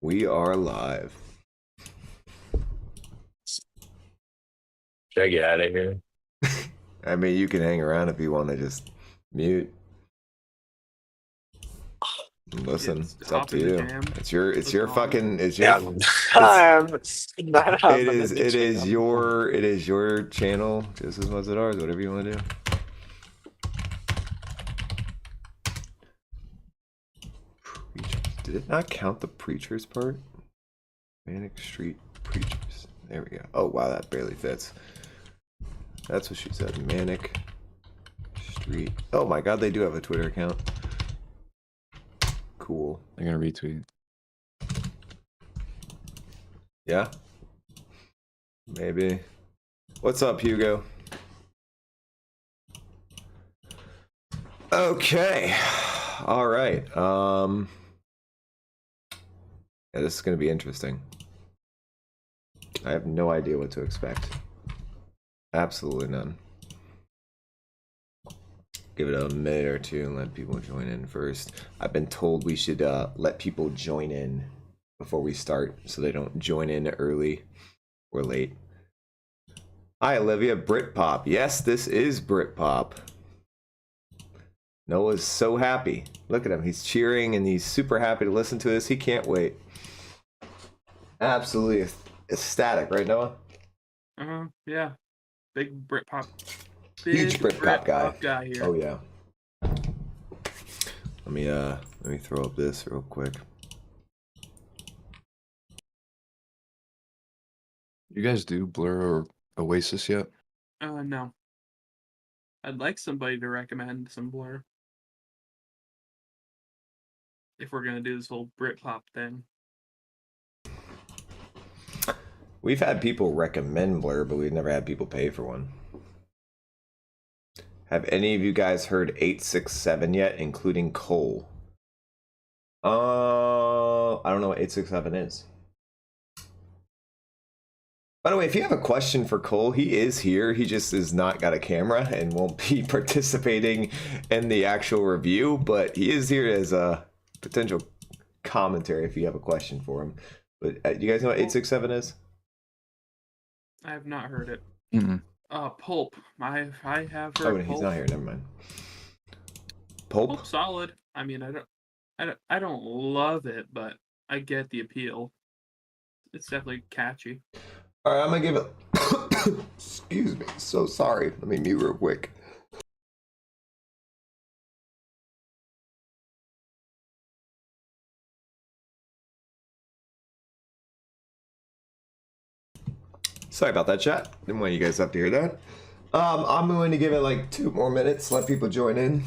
We are live. Should I get out of here? I mean, you can hang around if you want to just mute. Listen, it's up to you. It's your fucking, it's your, it is your channel just as much as ours, whatever you want to do. Did it not count the preachers part? Manic Street Preachers. There we go. Oh, wow, that barely fits. That's what she said. Manic Street. Oh my god, they do have a Twitter account. Cool. They're gonna retweet. Yeah? Maybe. What's up, Hugo? Okay. All right. Yeah, this is going to be interesting. I have no idea what to expect. Absolutely none. Give it a minute or two and let people join in first. I've been told we should let people join in before we start so they don't join in early or late. Hi, Olivia. Britpop. Yes, this is Britpop. Noah's so happy. Look at him. He's cheering and he's super happy to listen to this. He can't wait. Absolutely ecstatic, right, Noah? Yeah. Big Britpop. Huge Britpop guy here. Oh yeah. Let me throw up this real quick. You guys do Blur or Oasis yet? No. I'd like somebody to recommend some Blur. If we're gonna do this whole Britpop thing. We've had people recommend Blur, but we've never had people pay for one. Have any of you guys heard 867 yet, including Cole? I don't know what 867 is. By the way, if you have a question for Cole, he is here. He just has not got a camera and won't be participating in the actual review, but he is here as a potential commentary if you have a question for him. But you guys know what 867 is? I have not heard it. Mm-mm. Pulp. I have heard. Oh, Pulp. he's not here. Never mind. Pulp? Pulp's solid. I mean, I don't love it, but I get the appeal. It's definitely catchy. All right, I'm gonna give it. Excuse me. So sorry. Let me mute real quick. Sorry about that, chat. Didn't want you guys to have to hear that. I'm going to give it like 2 more minutes, let people join in.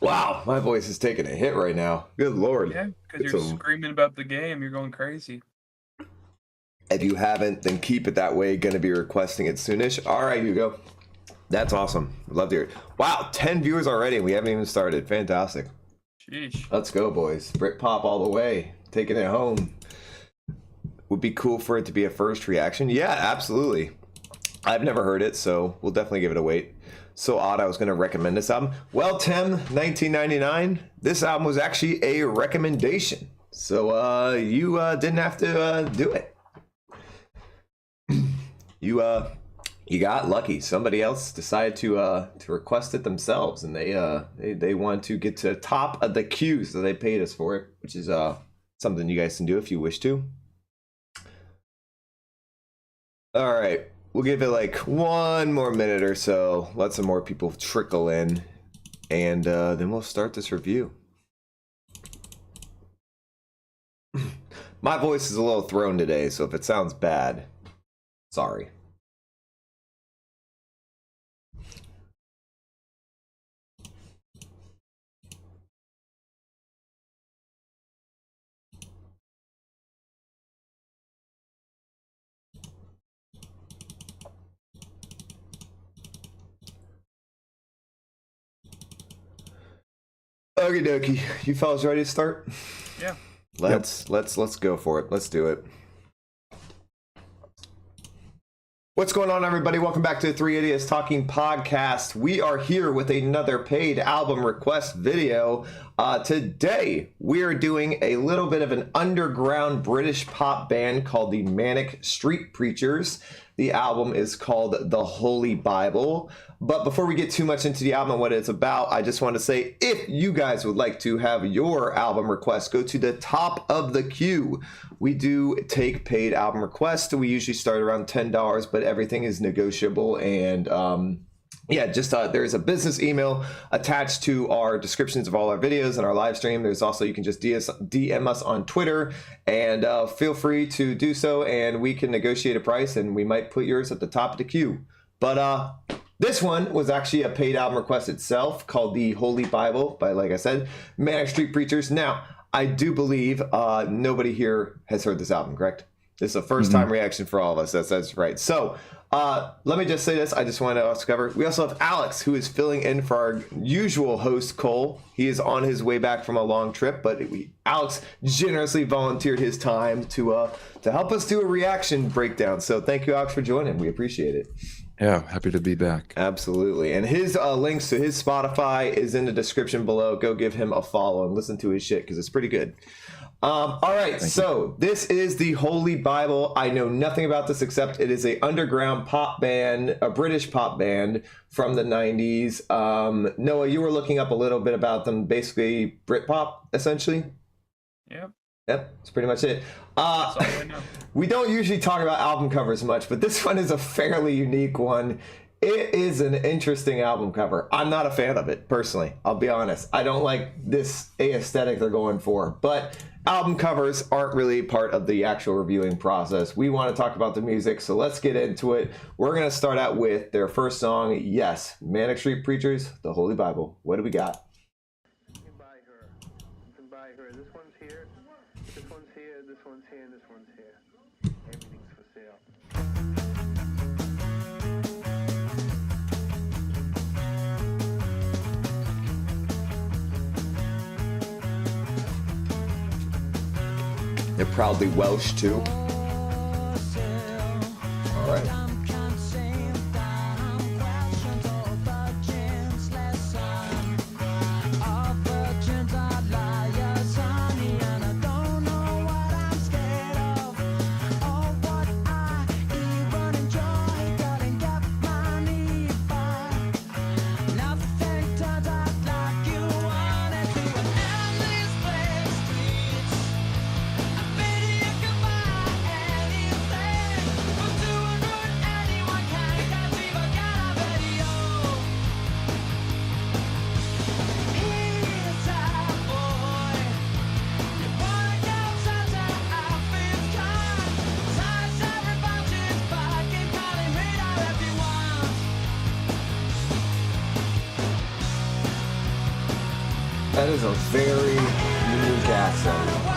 Wow, my voice is taking a hit right now. Good lord. Yeah, because you're screaming about the game. You're going crazy. If you haven't, then keep it that way. Going to be requesting it soonish. All right, Hugo. That's awesome. Love to hear it. Wow, 10 viewers already. We haven't even started. Fantastic. Sheesh. Let's go, boys. Britpop all the way. Taking it home. Would be cool for it to be a first reaction. Yeah, absolutely. I've never heard it, so we'll definitely give it a wait. So odd I was going to recommend this album. Well, Tim, 1999, this album was actually a recommendation. So you didn't have to do it. You got lucky. Somebody else decided to request it themselves, and they want to get to the top of the queue, so they paid us for it, which is something you guys can do if you wish to. All right, we'll give it like 1 more minute or so, let some more people trickle in, and then we'll start this review. My voice is a little thrown today, so if it sounds bad, sorry. Okie dokie, you fellas ready to start? Yeah. Let's go for it. Let's do it. What's going on, everybody? Welcome back to the Three Idiots Talking Podcast. We are here with another paid album request video. Today, we are doing a little bit of an underground British pop band called the Manic Street Preachers. The album is called The Holy Bible. But before we get too much into the album and what it's about, I just want to say, if you guys would like to have your album request go to the top of the queue, we do take paid album requests. We usually start around $10, but everything is negotiable. And there's a business email attached to our descriptions of all our videos and our live stream. There's also, you can just DM us on Twitter, and feel free to do so, and we can negotiate a price, and we might put yours at the top of the queue. But this one was actually a paid album request itself, called The Holy Bible by, like I said, Manic Street Preachers. Now, I do believe nobody here has heard this album, correct? This is a first-time reaction for all of us. That's right. So let me just say this. I just wanted to cover. We also have Alex, who is filling in for our usual host, Cole. He is on his way back from a long trip, but Alex generously volunteered his time to help us do a reaction breakdown. So thank you, Alex, for joining. We appreciate it. Yeah, happy to be back. Absolutely. And his links to his Spotify is in the description below. Go give him a follow and listen to his shit, because it's pretty good. All right, so this is the Holy Bible. I know nothing about this except it is a underground pop band, a British pop band from the 90s. Noah, you were looking up a little bit about them, basically Britpop, essentially. Yep. Yep, that's pretty much it. That's all I know. We don't usually talk about album covers much, but this one is a fairly unique one. It is an interesting album cover. I'm not a fan of it, personally. I'll be honest. I don't like this aesthetic they're going for, but album covers aren't really part of the actual reviewing process. We want to talk about the music, so let's get into it. We're going to start out with their first song, yes, Manic Street Preachers, The Holy Bible. What do we got? You can buy her. You can buy her. This one's here. This one's here. This one's here. And this one's here. Everything's for sale. They're proudly Welsh, too. All right. That is a very unique accent.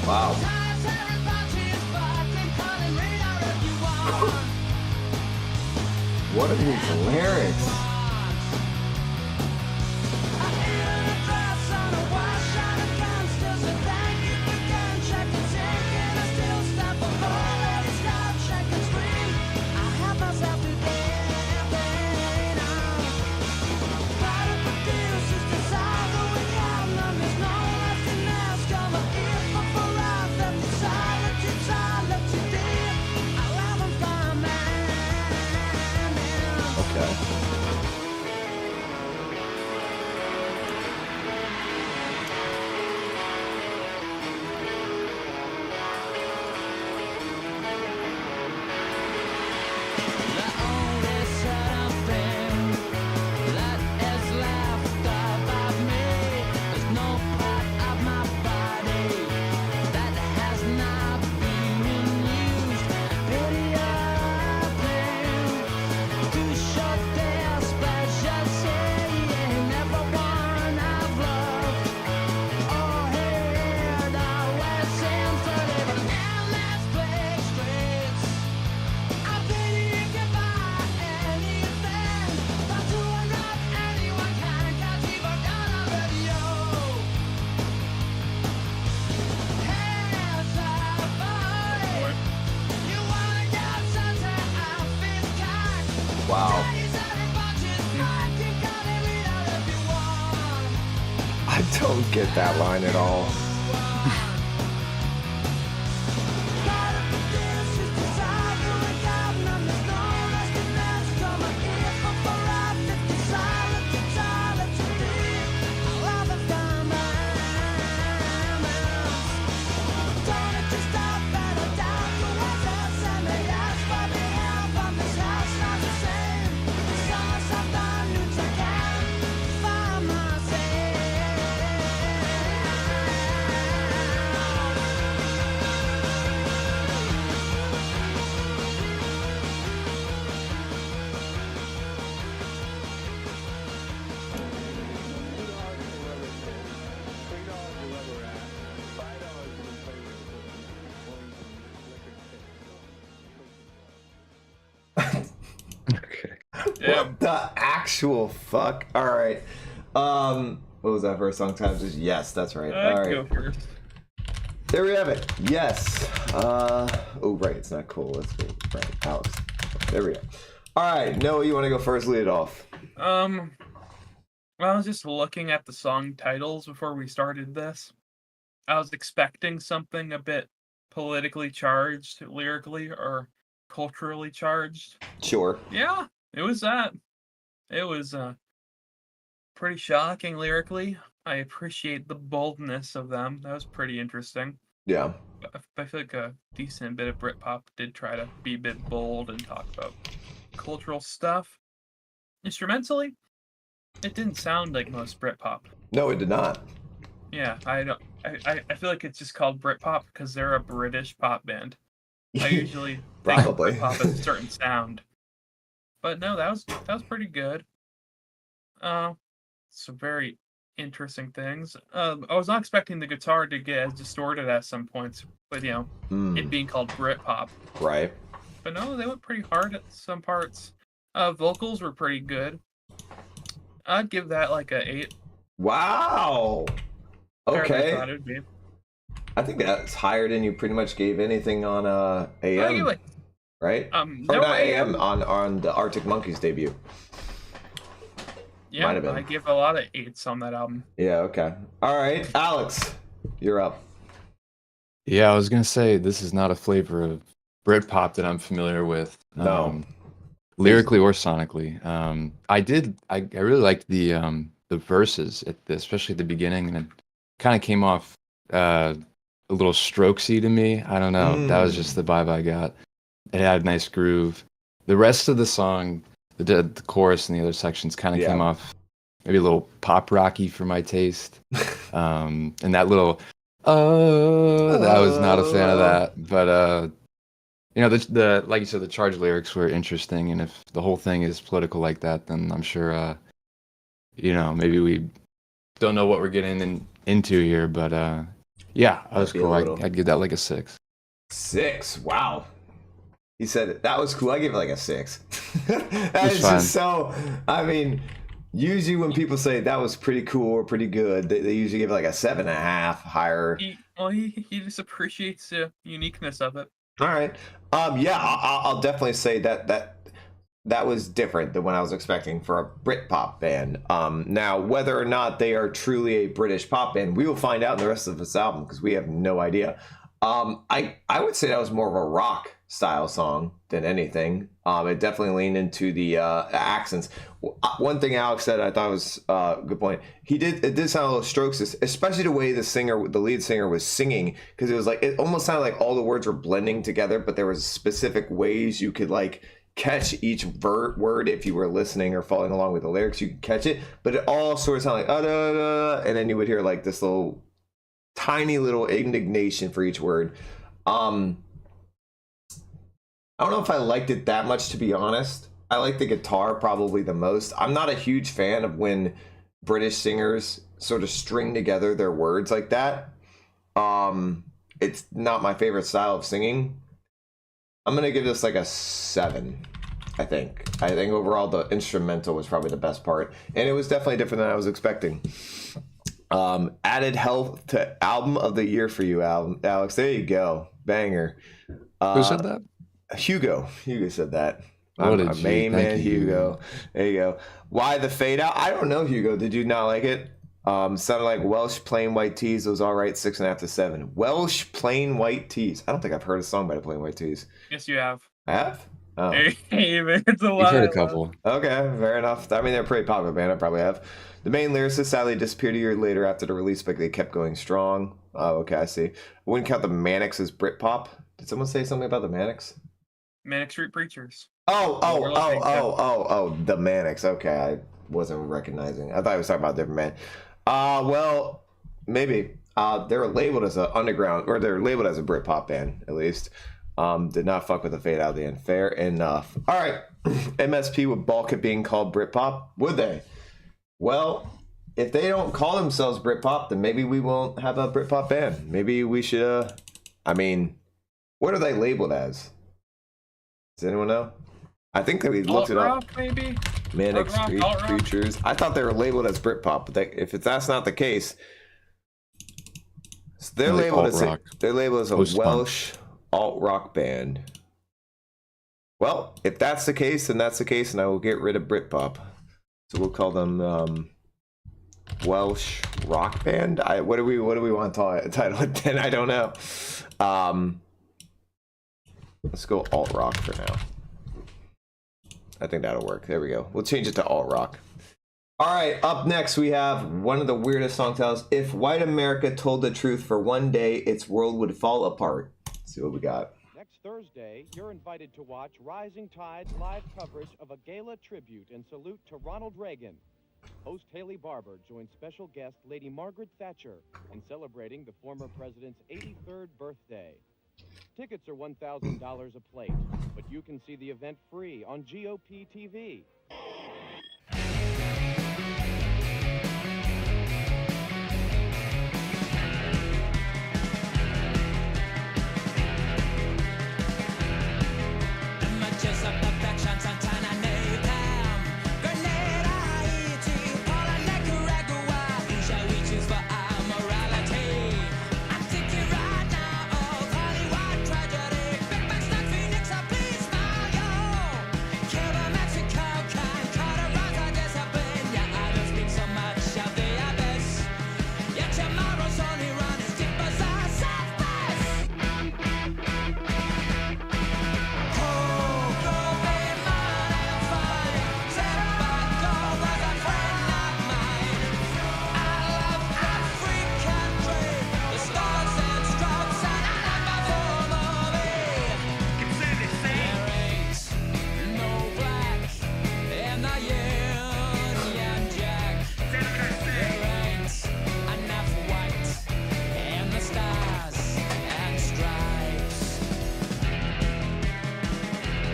Wow. What are these lyrics? get that line at all. Okay. Yeah. What the actual fuck? All right. What was that first song times? Yes, that's right. All right. Go first. There we have it. Yes. Oh, right. It's not cool. Let's go. Right. Alex. There we go. All right. Noah, you want to go first? Lead it off. Well, I was just looking at the song titles before we started this. I was expecting something a bit politically charged lyrically or culturally charged. Sure. Yeah, it was that. It was pretty shocking lyrically. I appreciate the boldness of them. That was pretty interesting. Yeah. I feel like a decent bit of Britpop did try to be a bit bold and talk about cultural stuff. Instrumentally, it didn't sound like most Britpop. No, it did not. Yeah, I feel like it's just called Britpop because they're a British pop band. I usually think of Probably. Britpop as a certain sound, but no, that was pretty good. Some very interesting things. I was not expecting the guitar to get as distorted at some points, but it being called Britpop. Right. But no, they went pretty hard at some parts. Vocals were pretty good. I'd give that like a 8. Wow. Better than I Okay. thought it would be. I think that's higher than you pretty much gave anything on I give AM, like right? Or no not AM, on the Arctic Monkeys debut. Yeah, might have been. I give a lot of 8s on that album. Yeah, okay. All right, Alex, you're up. Yeah, I was gonna say this is not a flavor of Britpop that I'm familiar with. No. Lyrically or sonically. I really liked the verses especially at the beginning, and it kind of came off a little strokesy to me. I don't know. That was just the vibe I got. It had a nice groove. The rest of the song, the chorus and the other sections kind of came off maybe a little pop rocky for my taste. And that little I was not a fan of that. But the like you said, the charged lyrics were interesting, and if the whole thing is political like that, then I'm sure maybe we don't know what we're getting into here. But yeah, that was cool. I'd give that like a 6. 6. Wow. He said that was cool. I give it like a 6. That is fine. just so. I mean, usually when people say that was pretty cool or pretty good, they usually give it like a 7.5 higher. He just appreciates the uniqueness of it. All right. Yeah, I'll definitely say that was different than what I was expecting for a Britpop band. Now, whether or not they are truly a British pop band, we will find out in the rest of this album because we have no idea. I would say that was more of a rock style song than anything. It definitely leaned into the accents. One thing Alex said I thought was a good point. It did sound a little strokes, especially the way the lead singer was singing, because it almost sounded like all the words were blending together, but there was specific ways you could like catch each word if you were listening or following along with the lyrics. You could catch it, but it all sort of sounded like and then you would hear like this little tiny little indignation for each word. I don't know if I liked it that much, to be honest. I like the guitar probably the most. I'm not a huge fan of when British singers sort of string together their words like that. It's not my favorite style of singing. I'm gonna give this like a 7. I think overall the instrumental was probably the best part, and it was definitely different than I was expecting. Added health to album of the year for you, Alex. There you go, banger. Who said that? Hugo said that. What a Our G. main Thank man, you, Hugo. There you go. Why the fade out? I don't know, Hugo. Did you not like it? Sounded like Welsh Plain White Tees. Was all right. 6.5 to 7. Welsh Plain White Tees. I don't think I've heard a song by the Plain White Tees. Yes, you have. I have? Oh. It's a You've lot. heard a couple. Okay, fair enough. I mean, they're a pretty popular band. I probably have. The main lyricist sadly disappeared a year later after the release, but they kept going strong. Oh, okay, I see. I wouldn't count the Manics as Britpop. Did someone say something about the Manics? Manic Street Preachers. Oh, the Manics. Okay, I wasn't recognizing. I thought I was talking about a different band. Well, maybe. They're labeled as an underground, or they're labeled as a Britpop band, at least. Did not fuck with the fade out of the end. Fair enough. All right. MSP would balk at being called Britpop, would they? Well, if they don't call themselves Britpop, then maybe we won't have a Britpop band. Maybe we should, I mean, what are they labeled as? Does anyone know? I think that we looked it up. Alt-rock, maybe? Manic Alt-rock, Street alt-rock? Preachers. I thought they were labeled as Britpop, but if that's not the case, they're Like labeled as alt-rock. they're labeled as a Post-punk. Welsh alt rock band. Well, if that's the case, then that's the case, and I will get rid of Britpop. So we'll call them Welsh rock band. What do we want to title it then? I don't know. Let's go alt rock for now. I think that'll work. There we go. We'll change it to alt rock. All right, up next we have one of the weirdest song titles. If white America told the truth for one day, its world would fall apart. Let's see what we got. Next Thursday, you're invited to watch Rising Tide's live coverage of a gala tribute and salute to Ronald Reagan. Host Haley Barber joins special guest Lady Margaret Thatcher in celebrating the former president's 83rd birthday. Tickets are $1,000 a plate, but you can see the event free on GOP TV.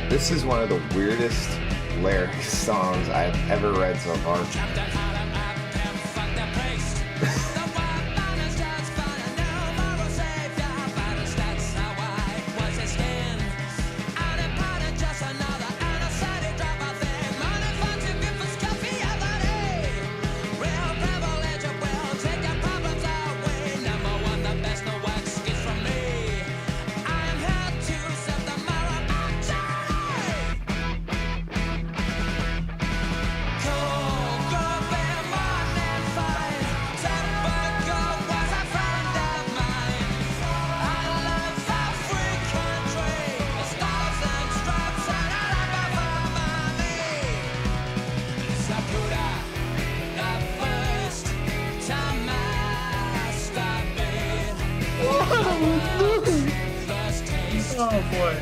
This is one of the weirdest lyric songs I've ever read so far. Oh boy.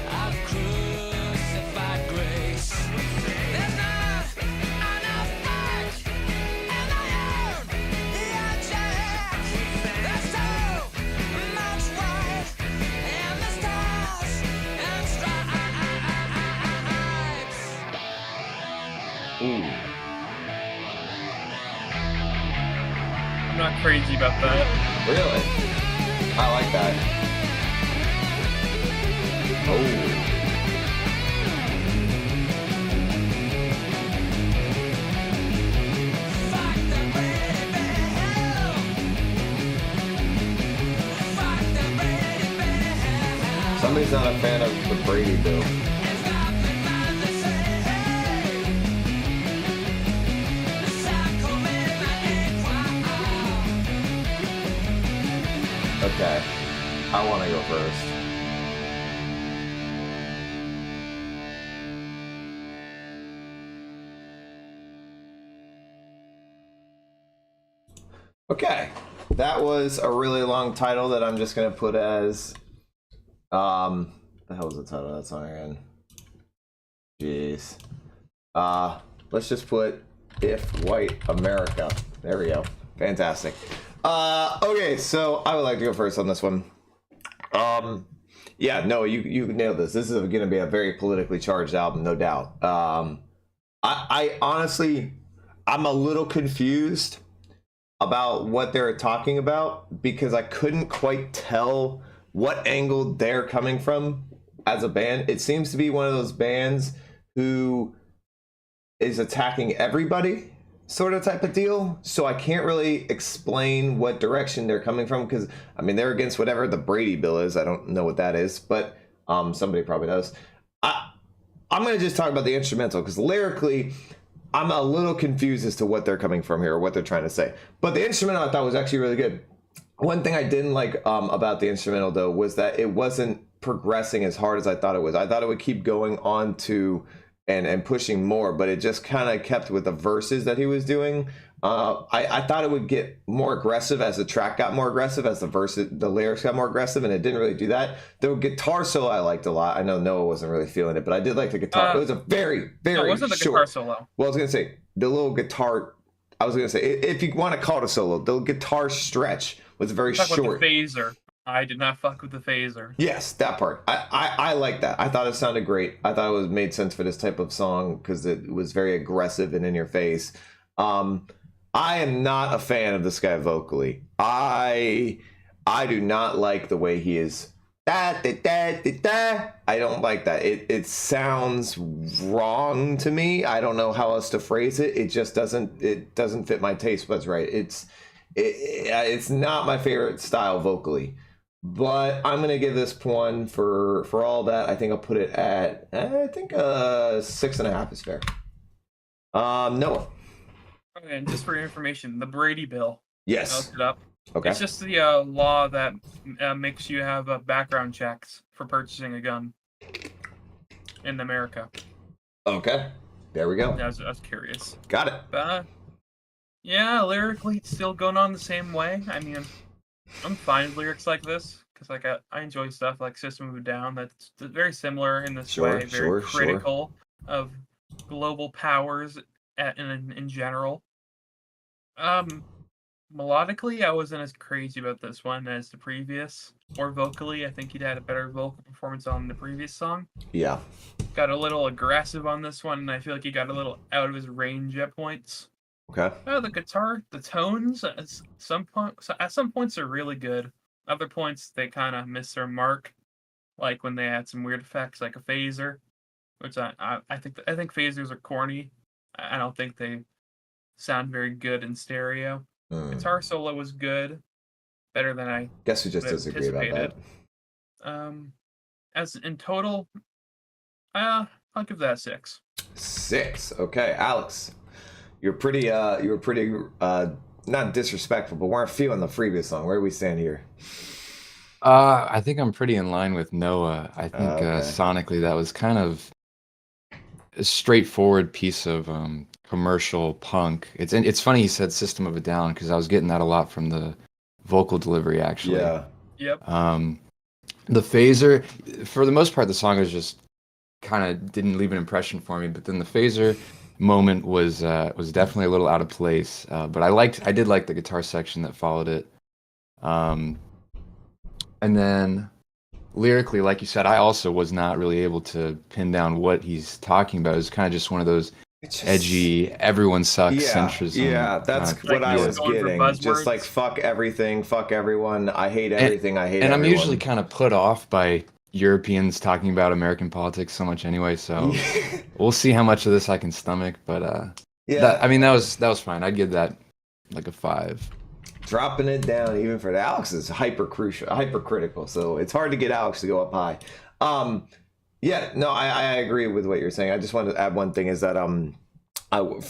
I'm not crazy about that. Really? I like that. Oh. Somebody's not a fan of the Brady Bill. Okay. I want to go first. Okay. That was a really long title that I'm just going to put as... the hell was the title of that song again? Jeez. Let's just put If White America. There we go. Fantastic. Okay, so I would like to go first on this one. Yeah, no, you nailed this. This is going to be a very politically charged album, no doubt. I honestly, I'm a little confused about what they're talking about because I couldn't quite tell what angle they're coming from as a band. It seems to be one of those bands who is attacking everybody sort of type of deal. So I can't really explain what direction they're coming from because, I mean, they're against whatever the Brady Bill is. I don't know what that is, but somebody probably does. I'm going to just talk about the instrumental because lyrically, I'm a little confused as to what they're coming from here or what they're trying to say. But the instrumental I thought was actually really good. One thing I didn't like about the instrumental, though, was that it wasn't progressing as hard as I thought it was. I thought it would keep going on to and pushing more, but it just kind of kept with the verses that he was doing. I thought it would get more aggressive as the track got more aggressive, as the lyrics got more aggressive, and it didn't really do that. The guitar solo I liked a lot. I know Noah wasn't really feeling it, but I did like the guitar. It was a very, very No, it wasn't the short guitar solo. Well, I was going to say, the little guitar, I was going to say, if you want to call it a solo, the guitar stretch was very Talk short. about the phaser. I did not fuck with the phaser. Yes, that part. I like that. I thought it sounded great. I thought it made sense for this type of song because it was very aggressive and in your face. I am not a fan of this guy vocally. I do not like the way he is. I don't like that. It sounds wrong to me. I don't know how else to phrase it. It just doesn't fit my taste buds right. It's not my favorite style vocally. But I'm gonna give this one for all that. I think I'll put it at 6.5 is fair. Noah. Okay, and just for your information, the Brady Bill. I Yes. looked it up. Okay. It's just the law that makes you have background checks for purchasing a gun in America. Okay. There we go. I was curious. Got it. But yeah, lyrically, it's still going on the same way. I mean, I'm fine with lyrics like this because I enjoy stuff like System of a Down that's very similar in this way, very critical of global powers in general. Melodically, I wasn't as crazy about this one as the previous. Or vocally, I think he'd had a better vocal performance on the previous song. Yeah. Got a little aggressive on this one, and I feel like he got a little out of his range at points. Okay. The guitar, the tones at some points are really good. Other points they kind of miss their mark, like when they add some weird effects like a phaser, which I think phasers are corny. I don't think they sound very good in stereo. Guitar solo was good, better than I guess we just disagree about that. As in total, I'll give that a 6. 6. Okay, Alex. You were pretty not disrespectful, but weren't feeling the previous song. Where do we stand here? I think I'm pretty in line with Noah. I think sonically that was kind of a straightforward piece of commercial punk. It's funny he said System of a Down because I was getting that a lot from the vocal delivery actually. Yeah. Yep. The phaser, for the most part, the song was just kind of didn't leave an impression for me. But then the phaser moment was definitely a little out of place. But I did like the guitar section that followed it. And then lyrically, like you said, I also was not really able to pin down what he's talking about. It was kind of just one of those edgy, everyone sucks centrism. Yeah, that's what I was getting. Just like fuck everything, fuck everyone. I hate everything. I hate. And I'm usually kind of put off by Europeans talking about American politics so much anyway. So we'll see how much of this I can stomach. But that was fine. I'd give that like a 5. Dropping it down even for the Alex is hypercritical. So it's hard to get Alex to go up high. Yeah, no, I agree with what you're saying. I just wanted to add one thing is that in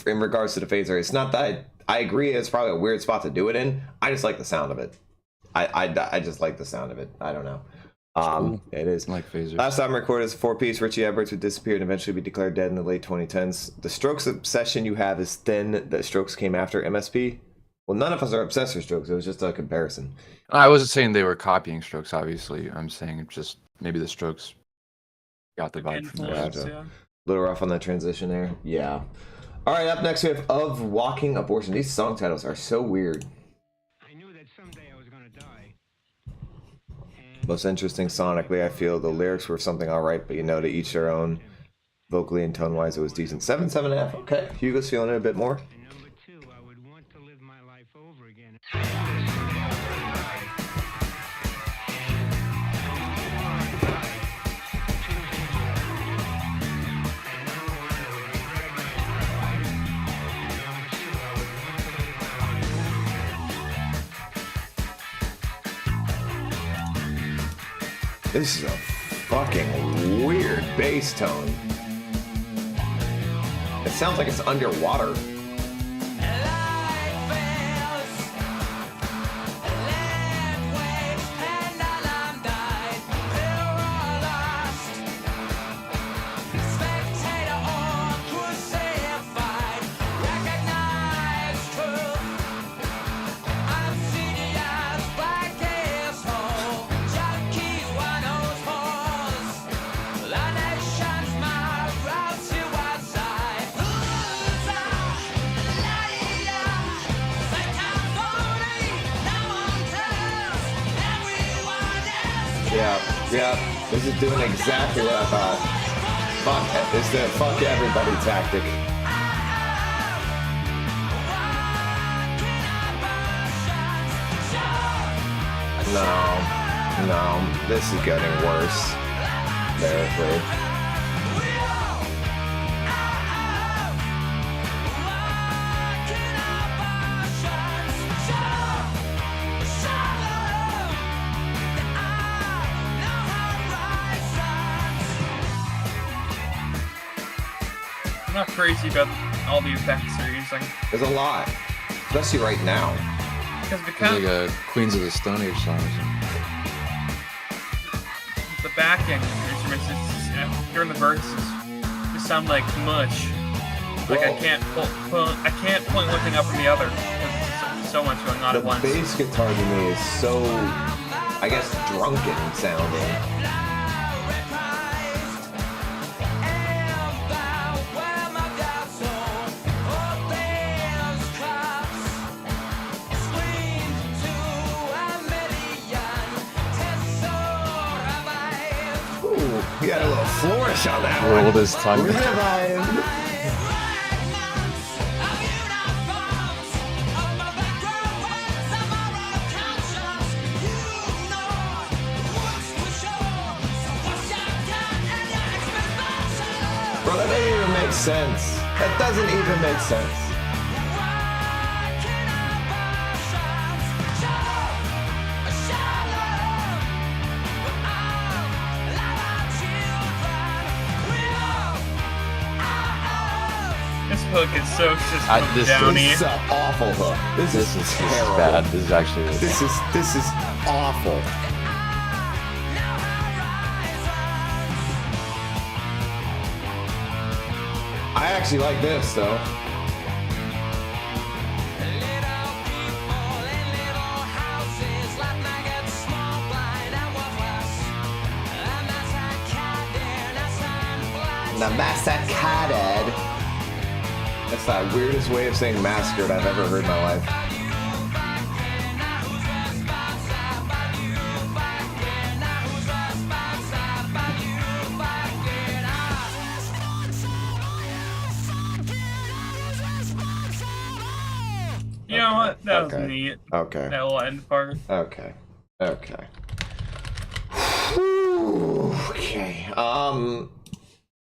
regards to the phaser, it's not that I agree it's probably a weird spot to do it in. I just like the sound of it. I just like the sound of it. I don't know. Cool. It is. I like phasers. Last album recorded is a 4-piece. Richie Edwards would disappear and eventually be declared dead in the late 2010s. The Strokes obsession you have is thin. The Strokes came after MSP. Well, none of us are obsessed with Strokes. It was just a comparison. I wasn't saying they were copying Strokes, obviously. I'm saying it's just maybe the Strokes got the vibe from that. Influence, Gotcha. yeah. Little rough on that transition there. Yeah. All right, up next we have Of Walking Abortion. These song titles are so weird. I knew that someday I was gonna die. Most interesting sonically, I feel the lyrics were something all right, but you know, to each their own. Vocally and tone-wise, it was decent. 7.5. Okay, Hugo's feeling it a bit more. And number two, I would want to live my life over again. This is a fucking weird bass tone. It sounds like it's underwater. Yeah, this is doing exactly what I thought. Fuck, it's the fuck everybody tactic. No, this is getting worse. Lyrically. I'm not crazy about all the effects they're using. There's a lot, especially right now. Because the, It's like a Queens of the Stone Age song or something. the backing instruments during the verses just sound like mush. Like Well, I can't point one thing up from the other because there's so much going on the at once. bass guitar to me is so, I guess, drunken sounding. Ooh, you got a little flourish on that one. Rolled his tongue. Revive. Bro, that doesn't even make sense. That doesn't even make sense. This hook is so just This downy. This is an awful hook. This is terrible. bad. This is actually really bad. This is awful. I actually like this though. The massacred. That's the weirdest way of saying massacred I've ever heard in my life. You know what? That was Okay. neat. Okay. That little end part. Okay. Okay. Whew. Okay. I'm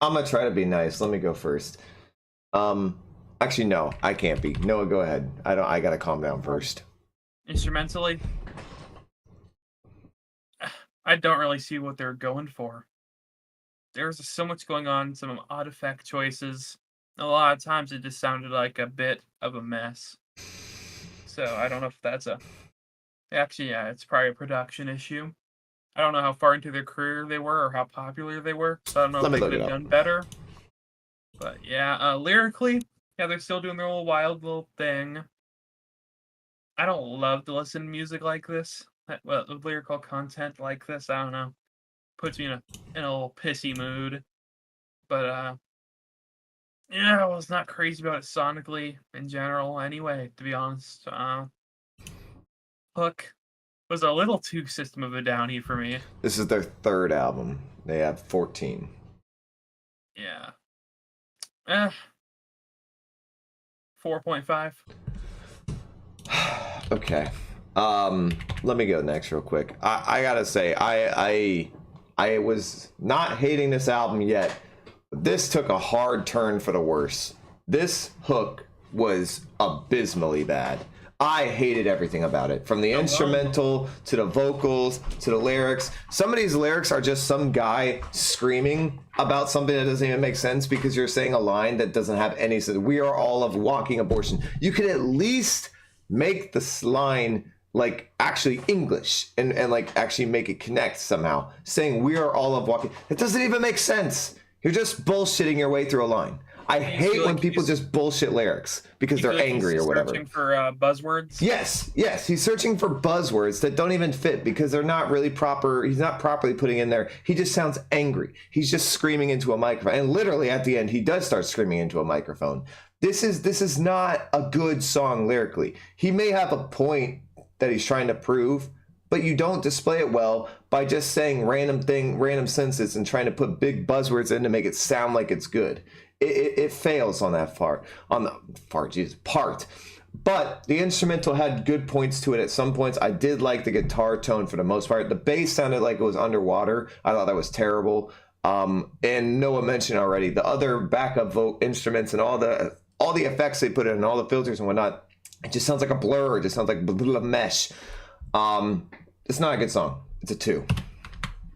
gonna try to be nice. Let me go first. Actually, no, I can't be. Noah, go ahead. I gotta calm down first. Instrumentally, I don't really see what they're going for. There's so much going on, some odd effect choices. A lot of times it just sounded like a bit of a mess. So I don't know if that's a Actually, yeah, it's probably a production issue. I don't know how far into their career they were or how popular they were, so I don't know Let if me they look could it have up. done better. But yeah, lyrically, yeah, they're still doing their little wild little thing. I don't love to listen to music like this. Well, lyrical content like this, I don't know. Puts me in a little pissy mood. But yeah, I was not crazy about it sonically in general anyway, to be honest. Hook was a little too System of a Downy for me. This is their third album. They have 14. Yeah. Eh. 4.5. Okay. Let me go next real quick. I gotta say, I was not hating this album yet. This took a hard turn for the worse. This hook was abysmally bad. I hated everything about it, from the instrumental to the vocals to the lyrics. Some of these lyrics are just some guy screaming about something that doesn't even make sense because you're saying a line that doesn't have any sense. We are all of walking abortion. You could at least make this line like actually English and like actually make it connect somehow. Saying we are all of walking, it doesn't even make sense. You're just bullshitting your way through a line. I hate when people just bullshit lyrics because they're angry or whatever. Searching for buzzwords. Yes, he's searching for buzzwords that don't even fit because they're not really proper. He's not properly putting in there. He just sounds angry. He's just screaming into a microphone, and literally at the end, he does start screaming into a microphone. This is not a good song lyrically. He may have a point that he's trying to prove, but you don't display it well by just saying random sentences and trying to put big buzzwords in to make it sound like it's good. It fails on that part. But the instrumental had good points to it at some points. I did like the guitar tone for the most part. The bass sounded like it was underwater. I thought that was terrible. And Noah mentioned already the other backup instruments and all the effects they put in and all the filters and whatnot. It just sounds like a blur. It just sounds like a mesh. It's not a good song. It's a 2.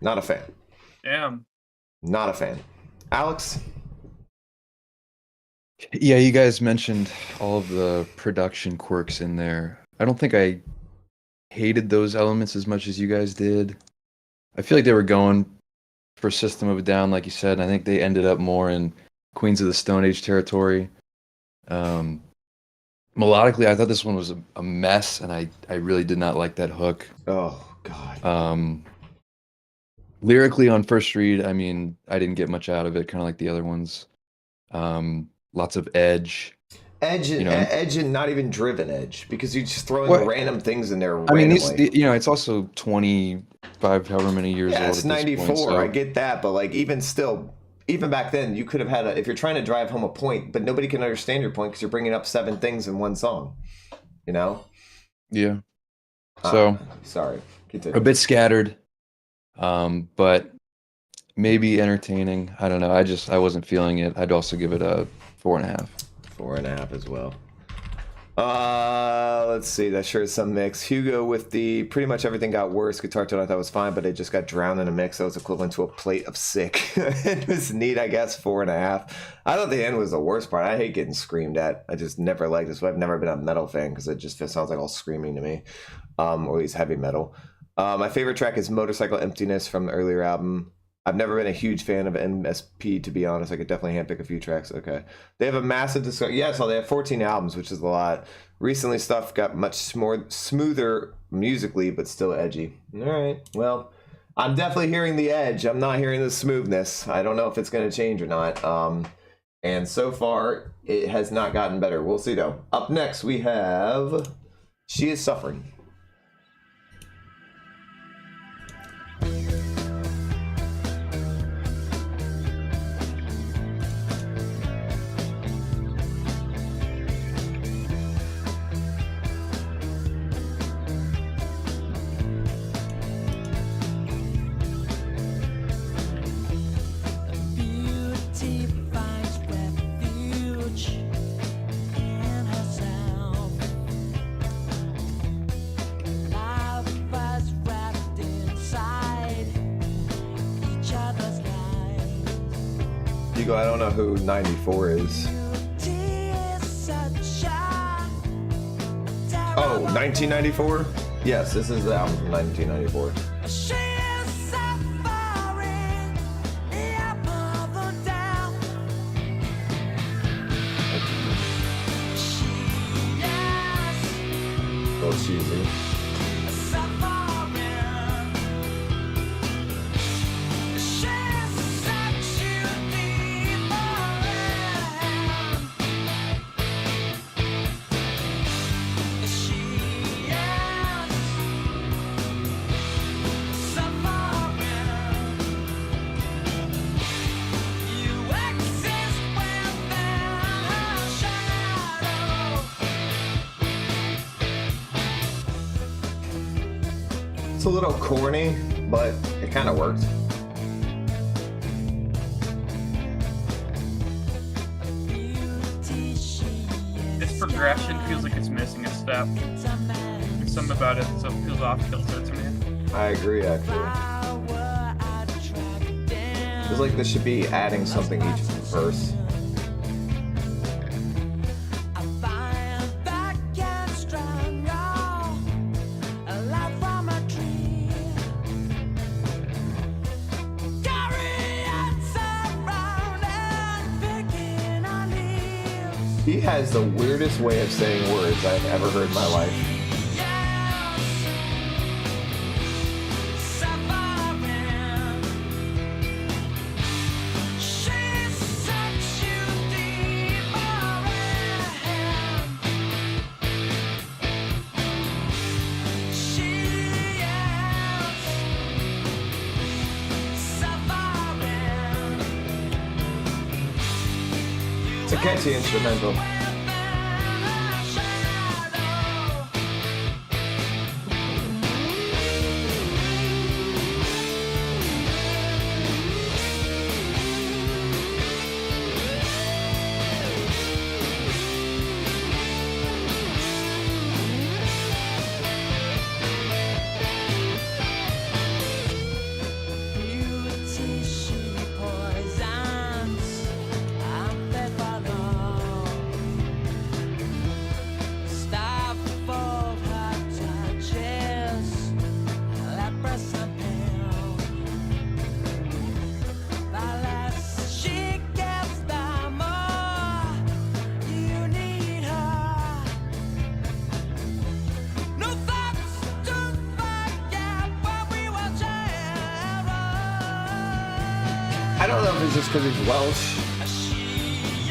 Not a fan. Damn. Not a fan. Alex? Yeah, you guys mentioned all of the production quirks in there. I don't think I hated those elements as much as you guys did. I feel like they were going for System of a Down, like you said. I think they ended up more in Queens of the Stone Age territory. Melodically, I thought this one was a mess, and I really did not like that hook. Oh, God. Lyrically, on first read, I mean, I didn't get much out of it, kind of like the other ones. Lots of edge. Edge and not even driven edge, because you just throwing random things in there randomly. I mean, it's also 25, however many years old. It's 94. Point, so. I get that, but like even back then, you could have had if you're trying to drive home a point, but nobody can understand your point because you're bringing up 7 things in one song. You know? Yeah. So sorry. Continue. A bit scattered, but maybe entertaining. I don't know. I wasn't feeling it. I'd also give it a 4.5. 4.5 as well. Let's see. That sure is some mix. Hugo with the pretty much everything got worse. Guitar tone I thought was fine, but it just got drowned in a mix that was equivalent to a plate of sick. It was neat, I guess. 4.5. I thought the end was the worst part. I hate getting screamed at. I just never liked this. I've never been a metal fan because it just sounds like all screaming to me, or at least heavy metal. My favorite track is Motorcycle Emptiness from the earlier album. I've never been a huge fan of MSP, to be honest. I could definitely handpick a few tracks. Okay. They have a massive discography. Yeah, so they have 14 albums, which is a lot. Recently, stuff got much more smoother musically, but still edgy. All right. Well, I'm definitely hearing the edge. I'm not hearing the smoothness. I don't know if it's going to change or not. And so far, it has not gotten better. We'll see, though. Up next, we have She Is Suffering. I don't know who 94 is. Oh, 1994? Yes, this is the album from 1994. She is suffering the apple of down. She is A little cheesy. suffering. She sets you deeper. She is suffering. You exist within her shadow. It's a little corny, but it kind of works. This progression feels like it's missing a step. There's something about it that feels off kilter to me. I agree, actually. Feels like this should be adding something each verse. He has the weirdest way of saying words I've ever heard in my life. It's a catchy instrumental. I don't know if it's just because he's Welsh.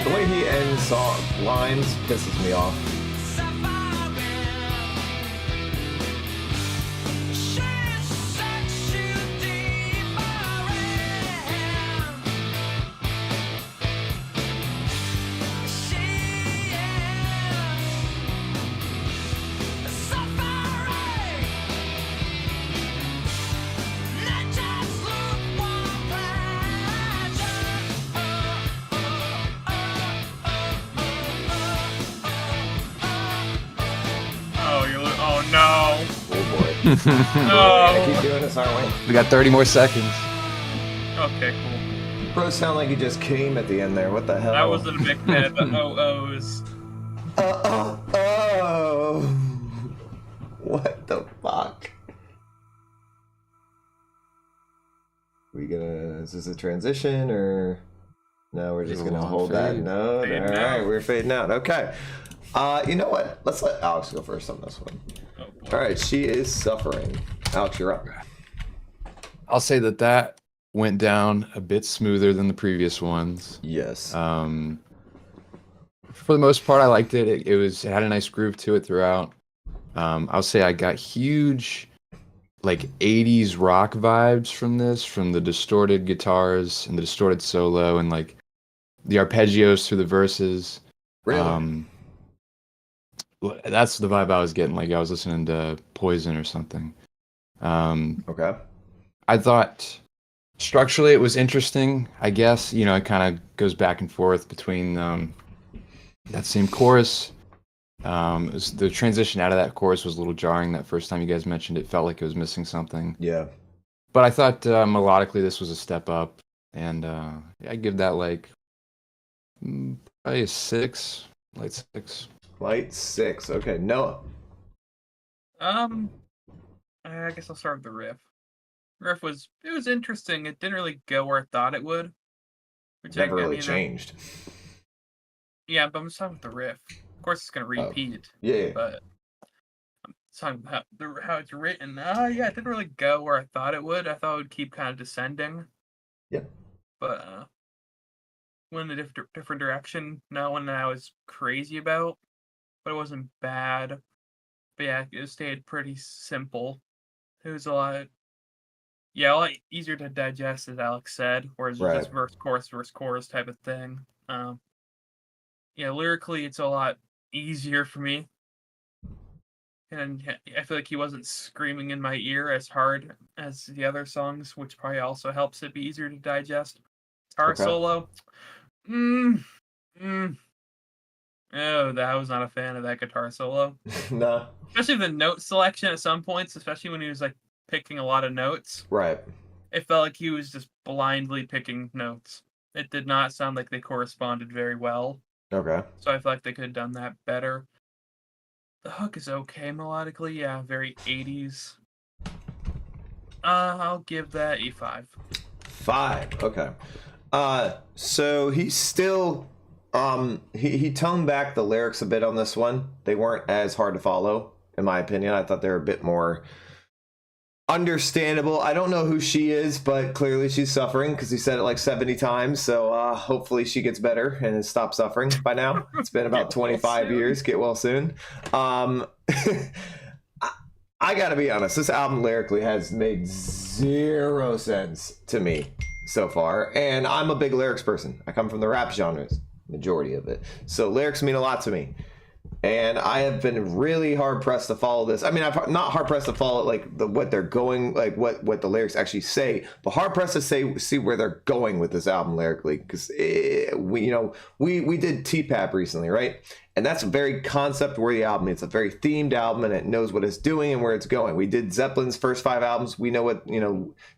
The way he ends lines pisses me off. Oh no. Oh boy. No. We're gonna keep doing this, aren't we? We got 30 more seconds. Okay, cool. Bro, sound like he just came at the end there. What the hell? I wasn't a big fan of the oh-ohs. Oh. What the fuck? Is this a transition or no? We're just Little gonna long hold that fade. note. Fading All right, out. we're fading out. Okay. You know what? Let's let Alex go first on this one. Oh, boy. All right, she is suffering. Alex, you're up. I'll say that went down a bit smoother than the previous ones. Yes. For the most part, I liked it. It had a nice groove to it throughout. I'll say I got huge, like 80s rock vibes from this, from the distorted guitars and the distorted solo and like the arpeggios through the verses. Really? That's the vibe I was getting. Like I was listening to Poison or something. Okay. I thought structurally it was interesting. I guess it kind of goes back and forth between that same chorus. The transition out of that chorus was a little jarring. That first time you guys mentioned it, felt like it was missing something. Yeah. But I thought melodically this was a step up, and I give that like probably a 6, light 6. Light 6. Okay. Noah. I guess I'll start with the riff. Riff was interesting. It didn't really go where I thought it would. Which Never really mean, changed. yeah, but I'm just talking about the riff. Of course, it's gonna repeat. Yeah. But I'm talking about how it's written. Yeah, it didn't really go where I thought it would. I thought it would keep kind of descending. Yep. But went in a different direction. Not one that I was crazy about, but it wasn't bad. But yeah, it stayed pretty simple. It was a lot easier to digest, as Alex said, whereas it's just verse, chorus type of thing. Yeah, lyrically, it's a lot easier for me. And I feel like he wasn't screaming in my ear as hard as the other songs, which probably also helps it be easier to digest. Guitar solo. Oh, I was not a fan of that guitar solo. No. Especially the note selection at some points, especially when he was like picking a lot of notes. Right. It felt like he was just blindly picking notes. It did not sound like they corresponded very well. Okay. So I feel like they could have done that better. The hook is okay melodically, yeah, very 80s. I'll give that a 5. 5. Okay. So he's still he toned back the lyrics a bit on this one. They weren't as hard to follow, in my opinion. I thought they were a bit more understandable. I don't know who she is, but clearly she's suffering because he said it like 70 times. So hopefully she gets better and stops suffering by now. It's been about 25 years. Get well soon. I gotta be honest, this album lyrically has made 0 sense to me so far, and I'm a big lyrics person. I come from the rap genres, majority of it, so lyrics mean a lot to me, and I have been really hard pressed to follow this. I mean, I'm not hard pressed to follow like what they're going, like what the lyrics actually say, but hard pressed to see where they're going with this album lyrically, because we did T-Pap recently, right? And that's a very concept-worthy album. It's a very themed album, and it knows what it's doing and where it's going. We did Zeppelin's first 5 albums. We know what,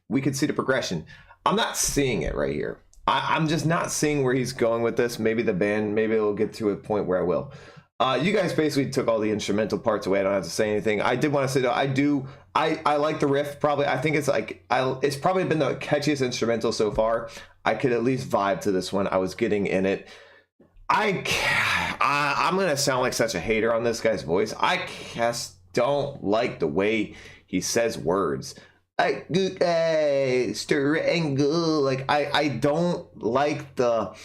we could see the progression. I'm not seeing it right here. I'm just not seeing where he's going with this. Maybe the band, maybe it'll get to a point where I will. You guys basically took all the instrumental parts away. I don't have to say anything. I did want to say, though, I like the riff, probably. I think it's probably been the catchiest instrumental so far. I could at least vibe to this one. I was getting in it. I'm gonna sound like such a hater on this guy's voice. I just don't like the way he says words. I don't like the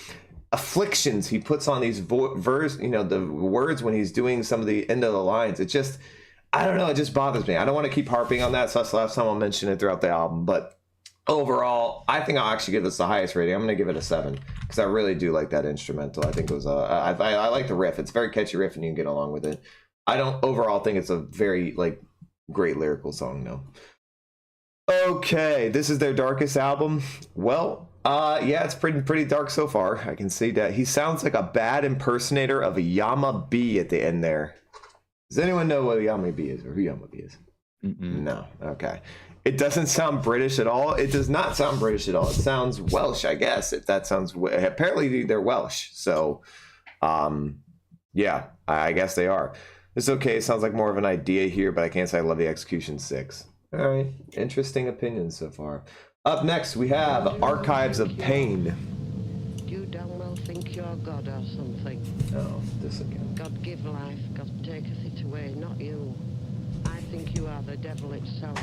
afflictions he puts on these the words when he's doing some of the end of the lines. It just, I don't know, it just bothers me. I don't want to keep harping on that, so that's the last time I'll mention it throughout the album, but overall, I think I'll actually give this the highest rating. I'm going to give it a 7 because I really do like that instrumental. I think it was I like the riff. It's a very catchy riff, and you can get along with it. I don't overall think it's a very great lyrical song, no. Okay, this is their darkest album. Well, yeah, it's pretty dark so far. I can see that. He sounds like a bad impersonator of a Yama B at the end there. Does anyone know what a Yama B is or who Yama B is? No. Okay. It doesn't sound British at all. It does not sound British at all. It sounds Welsh, I guess. If that sounds, apparently they're Welsh. So, yeah, I guess they are. It's okay. It sounds like more of an idea here, but I can't say I love the execution. 6. All right. Interesting opinions so far. Up next, we have Archives of Pain. You damn well think you're God or something. Oh, this again. God give life, God taketh it away, not you. I think you are the devil itself.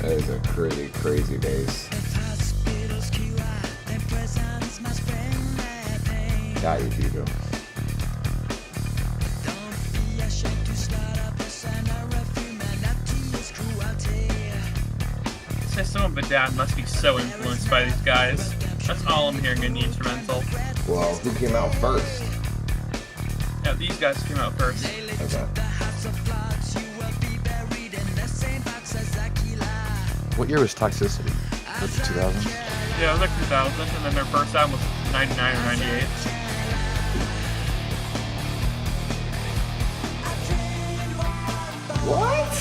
That is a pretty crazy bass. Got you, Hugo. System of a Down must be so influenced by these guys. That's all I'm hearing in the instrumental. Well, who came out first? Yeah, these guys came out first. Okay. What year was Toxicity? Was it 2000? Yeah, it was like 2000, and then their first album was 99 or 98. What?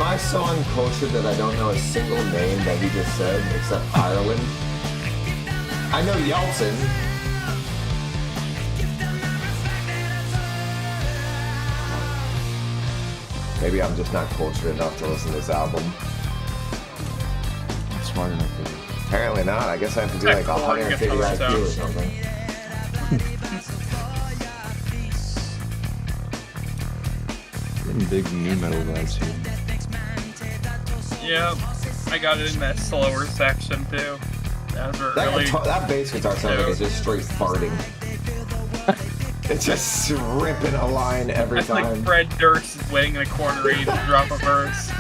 Am I so uncultured that I don't know a single name that he just said except Ireland? I know Yeltsin. Maybe I'm just not cultured enough to listen to this album. Not smart enough for this. Apparently not. I guess I have to do Like like 150 guitar IQ or sounds. something. Getting big new metal vibes here. Yeah, I got it in that slower section too. That was really. That bass guitar sounds like it's just straight farting. It's just ripping a line every That's like time. Fred Durst is waiting in a corner ready to drop a verse.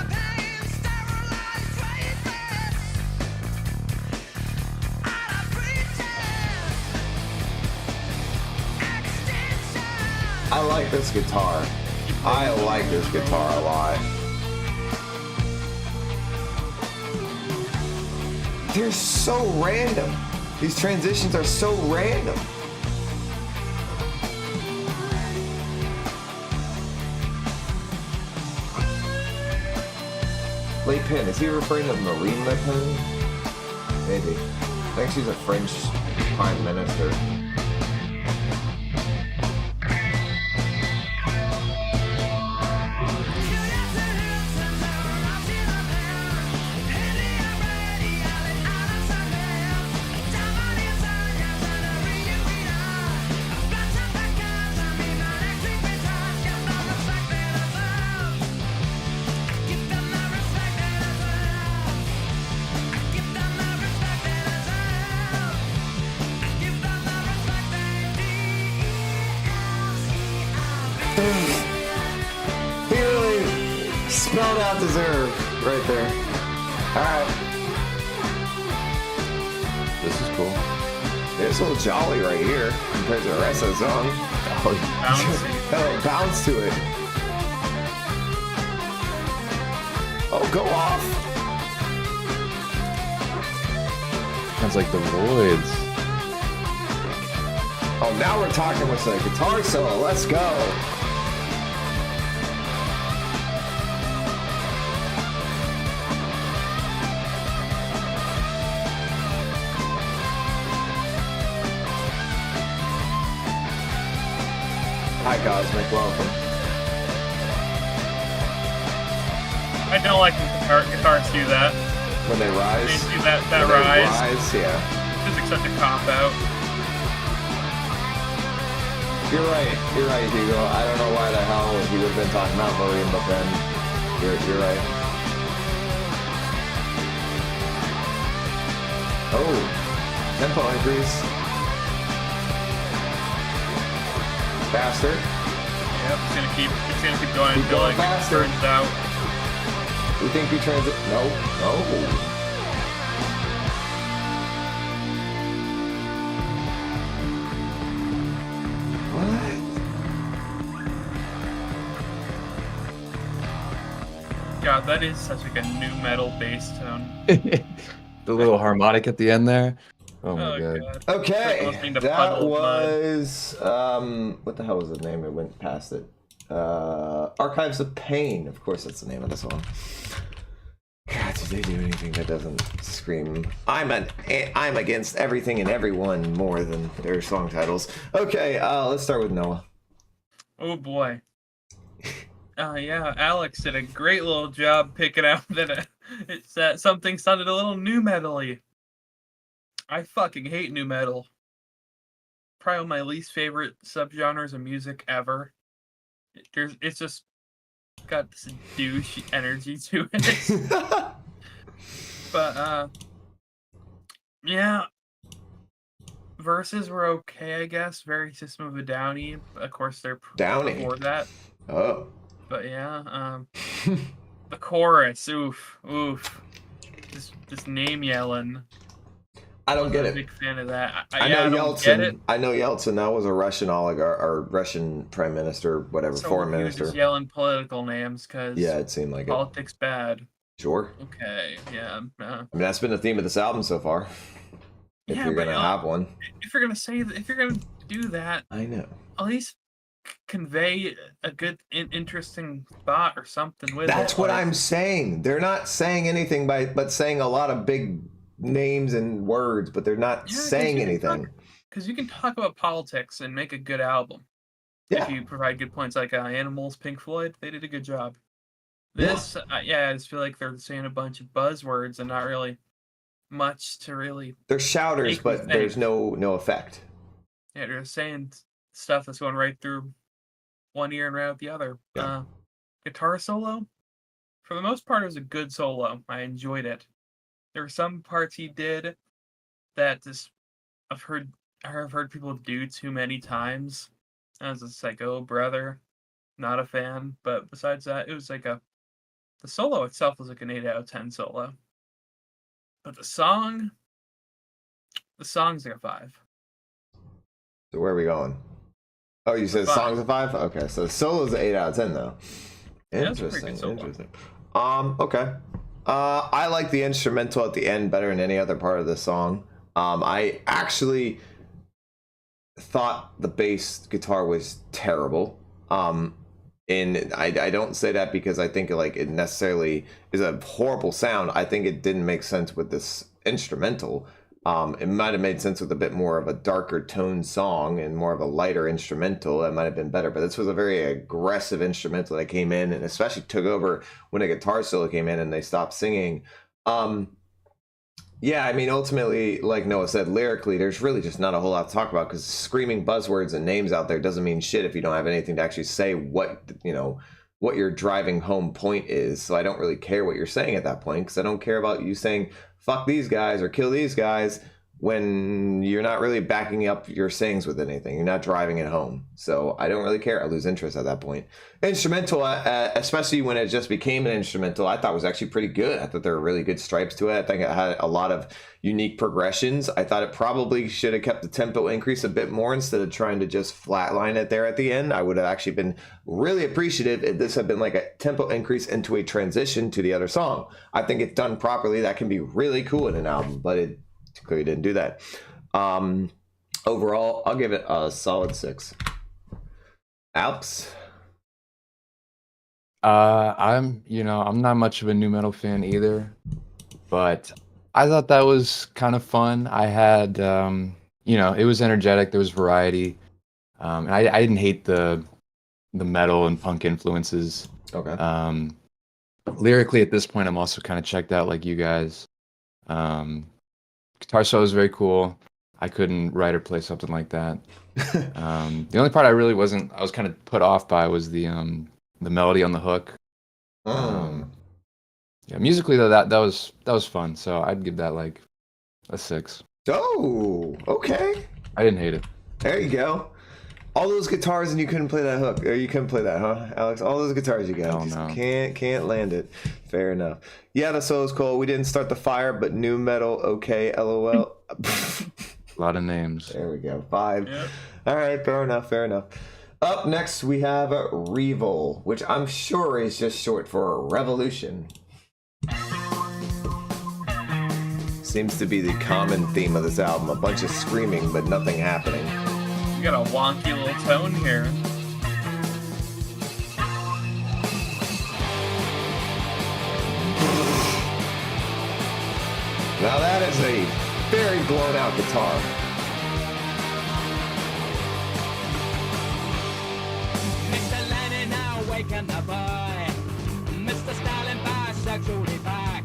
I like this guitar. I like this guitar a lot. They're so random. These transitions are so random. Le Pen, is he referring to Marine Le Pen? Maybe. I think she's a French prime minister. He really spelled out deserve right there. Alright. This is cool. There's a little jolly right here compared to the rest of the song. Bouncy. Hell, bounce to it. Oh, go off. Sounds like the Voids. Oh, now we're talking with the guitar solo. Let's go. Hi, Cosmic. Welcome. I don't like when guitars do that. When they rise. They do that When they rise. yeah. It's like such a cop out. You're right, Hugo. I don't know why the hell he would have been talking about Marine, but then you're right. Oh, tempo increase. Faster. Yep, it's gonna keep going Keep until going it faster. turns out. We think we transit. No. God, that is such like a new metal bass tone. The little harmonic at the end there. Oh my Oh god. god. Okay, Like listening to that Puddle of Mud. was what the hell was the name? It went past it. Archives of Pain. Of course, that's the name of the song. God, did they do anything that doesn't scream? I'm against everything and everyone more than their song titles. Okay, let's start with Noah. Oh boy. Yeah, Alex did a great little job picking out that it's that something sounded a little new metal-y. I fucking hate new metal. Probably one of my least favorite subgenres of music ever. It's just got this douche energy to it. But yeah, verses were okay, I guess. Very System of a Downy. Of course, they're Downy. before that. Oh. But yeah, the chorus, oof. Just name yelling. I don't get I'm a it. big fan of that. I Yeah, know don't get it. Yeltsin. I know Yeltsin. That was a Russian oligarch or Russian prime minister, whatever, So foreign he was minister. just yelling political names because Yeah, it seemed like it. politics bad. Sure. Okay, yeah. I mean, that's been the theme of this album so far. If Yeah, you're but, gonna have one, if you're gonna say that, if you're gonna do that, I know. at least convey a good, interesting thought or something with That's it. what like- I'm saying. They're not saying anything but saying a lot of big names and words, but they're not Yeah, 'cause saying you can anything. Because you can talk about politics and make a good album Yeah. if you provide good points. Like Animals, Pink Floyd, they did a good job. Yeah. This, I just feel like they're saying a bunch of buzzwords and not really much to really. They're shouters, Make me but there's think. no effect. Yeah, they're saying stuff that's going right through one ear and right out the other. Yeah. Guitar solo, for the most part, it was a good solo. I enjoyed it. There were some parts he did that just I've heard people do too many times. I was just like, oh brother, not a fan. But besides that, it was like the solo itself was like an 8 out of 10 solo. But the song's like a 5. So where are we going? Oh, you said the 5. song's a 5? Okay, so the solo's an 8 out of 10 though. Yeah, that's a pretty Interesting, good solo. interesting. Okay. I like the instrumental at the end better than any other part of the song. I actually thought the bass guitar was terrible. And I don't say that because I think like it necessarily is a horrible sound. I think it didn't make sense with this instrumental. It might have made sense with a bit more of a darker tone song and more of a lighter instrumental. That might have been better, but this was a very aggressive instrumental that came in and especially took over when a guitar solo came in and they stopped singing. Yeah, I mean, ultimately, like Noah said, lyrically, there's really just not a whole lot to talk about because screaming buzzwords and names out there doesn't mean shit if you don't have anything to actually say what your driving home point is. So I don't really care what you're saying at that point because I don't care about you saying fuck these guys or kill these guys when you're not really backing up your sayings with anything. You're not driving it home. So I don't really care. I lose interest at that point. Instrumental, especially when it just became an instrumental, I thought was actually pretty good. I thought there were really good stripes to it. I think it had a lot of unique progressions. I thought it probably should have kept the tempo increase a bit more instead of trying to just flatline it there at the end. I would have actually been really appreciative if this had been like a tempo increase into a transition to the other song. I think it's done properly. That can be really cool in an album, but it clearly didn't do that. Overall, I'll give it a solid 6. Alex? I'm not much of a new metal fan either, but I thought that was kind of fun. I had, it was energetic. There was variety, and I didn't hate the metal and punk influences. Okay. Lyrically, at this point, I'm also kind of checked out, like you guys. Guitar solo is very cool. I couldn't write or play something like that. The only part I was kind of put off by was the melody on the hook. Yeah, musically though, that was fun. So I'd give that like a 6. Oh, okay. I didn't hate it. There you go. All those guitars and you couldn't play that hook. Or you couldn't play that, huh, Alex? All those guitars you got. Hell Just no. can't land it. Fair enough. Yeah, the solo's cool. We didn't start the fire, but new metal, okay, LOL. A lot of names. There we go. 5. Yep. All right, fair enough. Up next, we have Revol, which I'm sure is just short for revolution. Seems to be the common theme of this album. A bunch of screaming, but nothing happening. You got a wonky little tone here. Now that is a very blown out guitar. Mr. Lennon, now waken the boy. Mr. Stalin, bisexually back.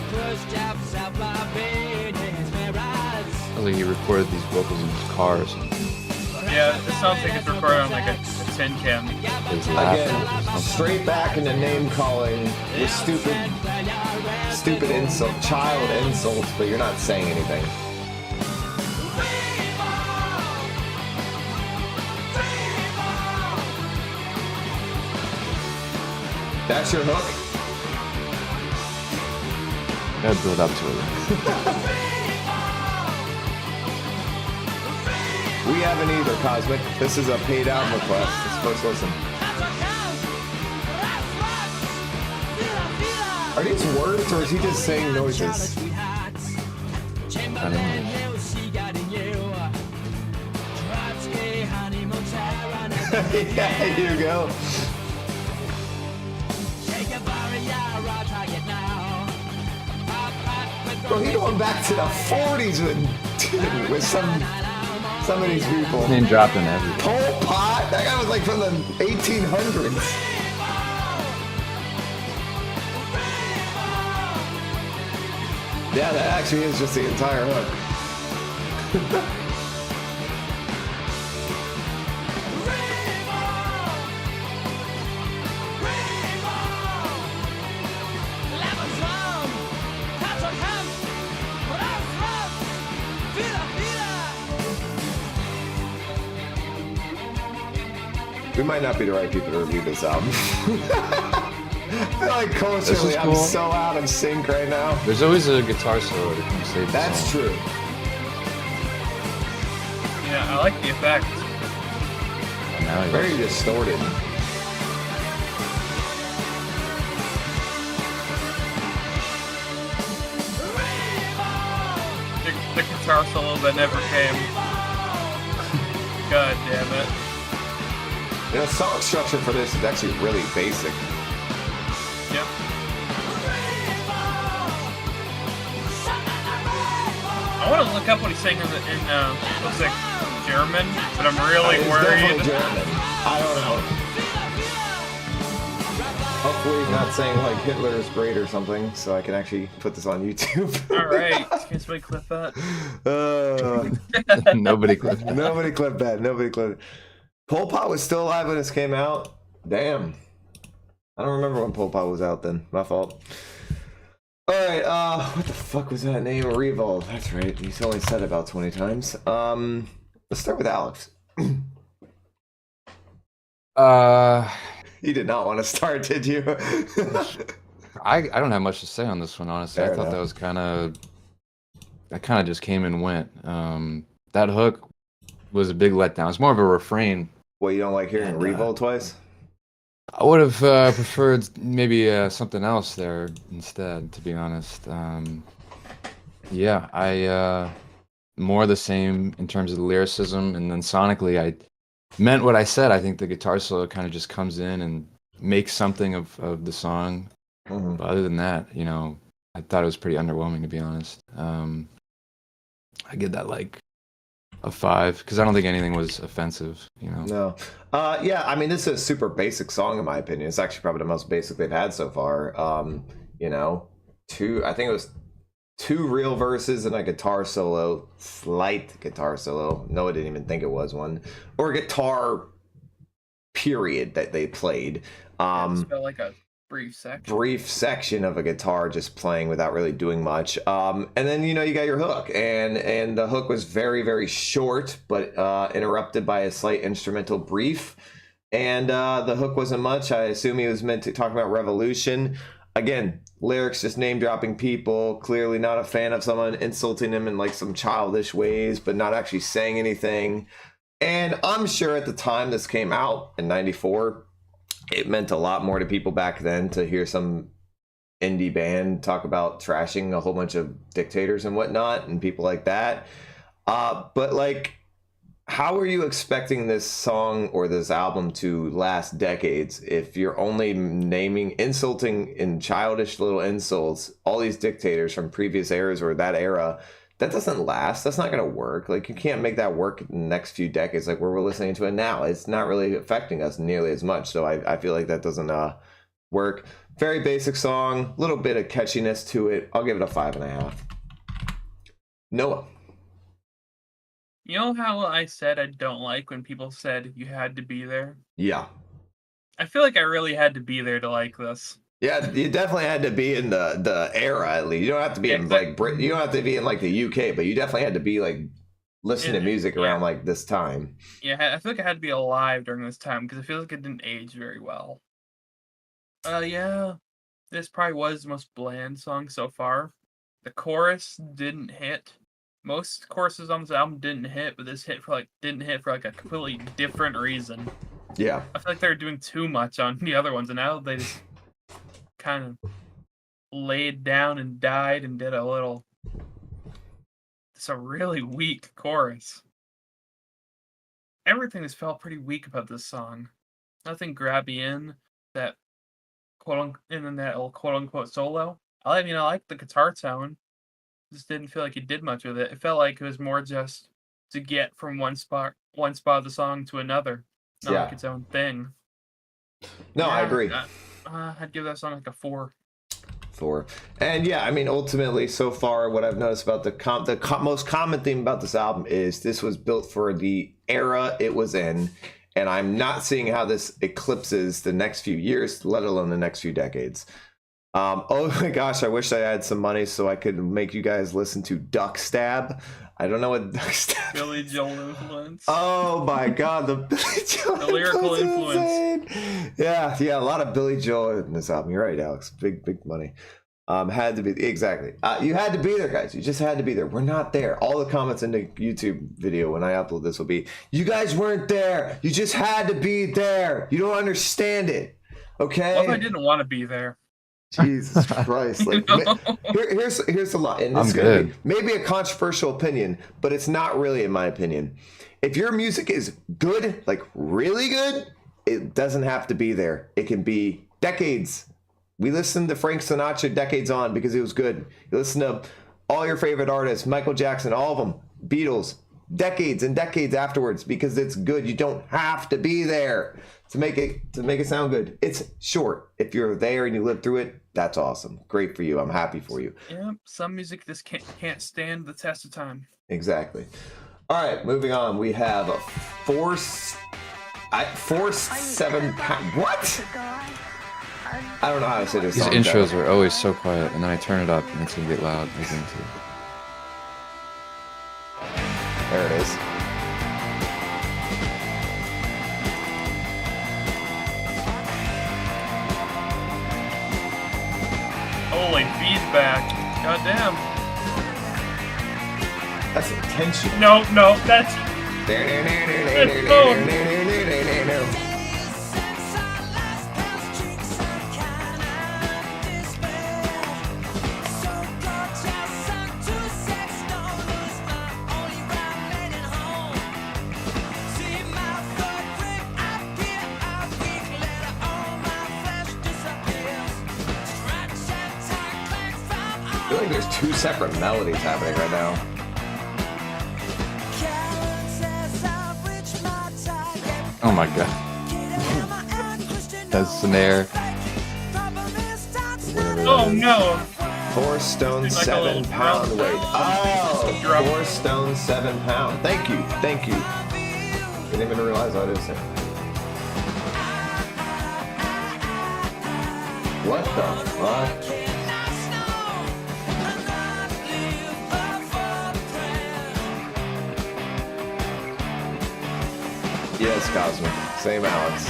Khrushchev, self-loving his mirrors. I was like, he recorded these vocals in his car or something. Yeah, it sounds like it's recorded on like a tin can. His laughing or Again, something. straight back into name calling with stupid insult, child insults, but you're not saying anything. That's your hook? Gotta build up to it. We haven't either, Cosmic. This is a paid album request. It's first listen. Are these words or is he just saying noises? I don't know. Yeah, here you go. Bro, he going back to the 40s with some of these people. Name dropping everything. Pol Pot? That guy was like from the 1800s. Yeah, that actually is just the entire hook. We might not be the right people to review this album. I feel like culturally I'm cool. so out of sync right now. There's always a guitar solo that can save the That's song. true. Yeah, I like the effect. And now he Very goes, distorted. The guitar solo that never came. God damn it. You know, song structure for this is actually really basic. Yep. I want to look up what he's saying in looks like German, but I'm really It's worried. definitely German. I don't know. Hopefully he's not saying like Hitler is great or something, so I can actually put this on YouTube. Alright, can somebody clip that? nobody clipped it. Nobody clipped that. Nobody clipped it. Pol Pot was still alive when this came out. Damn. I don't remember when Pol Pot was out then. My fault. Alright, what the fuck was that name? Revol. That's right. He's only said it about 20 times. Let's start with Alex. You did not want to start, did you? I don't have much to say on this one, honestly. Fair I thought enough. that was kind of just came and went. That hook was a big letdown. It's more of a refrain. Well, you don't like hearing And, Revol twice? I would have preferred maybe something else there instead, to be honest. Yeah, I more the same in terms of the lyricism, and then sonically, I meant what I said. I think the guitar solo kind of just comes in and makes something of the song. Mm-hmm. But other than that, you know, I thought it was pretty underwhelming, to be honest. I give that like a 5 because I don't think anything was offensive. You know. No. Yeah, I mean, this is a super basic song in my opinion. It's actually probably the most basic they've had so far. You know, I think it was 2 real verses and a guitar solo, slight guitar solo. No, I didn't even think it was one. Or guitar period that they played. It felt like a brief section. Of a guitar just playing without really doing much. And then, you know, you got your hook, and the hook was very, very short, but interrupted by a slight instrumental brief. And the hook wasn't much. I assume he was meant to talk about revolution. Again, lyrics just name dropping people, clearly not a fan of someone, insulting him in like some childish ways, but not actually saying anything. And I'm sure at the time this came out in '94, it meant a lot more to people back then to hear some indie band talk about trashing a whole bunch of dictators and whatnot and people like that. But like, how are you expecting this song or this album to last decades if you're only insulting in childish little insults all these dictators from previous eras or that era? That doesn't last. That's not going to work. Like, you can't make that work in the next few decades like we're listening to it now. It's not really affecting us nearly as much. So I feel like that doesn't work. Very basic song, little bit of catchiness to it. I'll give it a 5.5. Noah. You know how I said I don't like when people said you had to be there? Yeah. I feel like I really had to be there to like this. Yeah, you definitely had to be in the era at least. You don't have to be in like Brit. You don't have to be in like the UK, but you definitely had to be like listening to music around like this time. Yeah, I feel like I had to be alive during this time because I feel like it didn't age very well. Yeah, this probably was the most bland song so far. The chorus didn't hit. Most choruses on this album didn't hit, but this didn't hit for like a completely different reason. Yeah. I feel like they were doing too much on the other ones, and now they just kind of laid down and died and did it's a really weak chorus. everything has felt pretty weak about this song. Nothing grabby in that in that quote unquote solo. I like the guitar tone. Just didn't feel like he did much with it. It felt like it was more just to get from one spot of the song to another, not Yeah. like its own thing. No, I agree. I'd give that song like a 4. And yeah, I mean, ultimately, so far, what I've noticed about the most common theme about this album is this was built for the era it was in, and I'm not seeing how this eclipses the next few years, let alone the next few decades. Oh my gosh, I wish I had some money so I could make you guys listen to Duck Stab. I don't know what Duck Stab is. Billy Joel influence. Oh my god, the Billy Joel The lyrical influence. insane. Yeah, a lot of Billy Joel in this album. You're right, Alex. Big money. Had to be exactly. You had to be there, guys. You just had to be there. We're not there. All the comments in the YouTube video when I upload this will be, "You guys weren't there. You just had to be there. You don't understand it." Okay. What if I didn't want to be there? Jesus Christ! Like, No. here's a lot, and this I'm is gonna be good. maybe a controversial opinion, but it's not really, in my opinion. If your music is good, like really good, it doesn't have to be there. It can be decades. We listened to Frank Sinatra decades on because it was good. You listen to all your favorite artists, Michael Jackson, all of them, Beatles, decades and decades afterwards because it's good. You don't have to be there to make it sound good. It's short. If you're there and you live through it, that's awesome. Great for you. I'm happy for you. Yeah, some music just can't stand the test of time. Exactly. All right, moving on. We have 4 7 pound. What? I don't know how to say this. These song intros better. are always so quiet, and then I turn it up, and it's gonna get loud. There it is. Holy feedback. Goddamn. That's intention. No, that's I feel like there's 2 separate melodies happening right now. Oh my god. That snare. oh no. 4 stone, Like a 7 little pound drum. weight. Oh, Drum. 4 stone, 7 pound. Thank you. Didn't even realize what I was saying. What the fuck? Yes, Cosmic. Same Alex.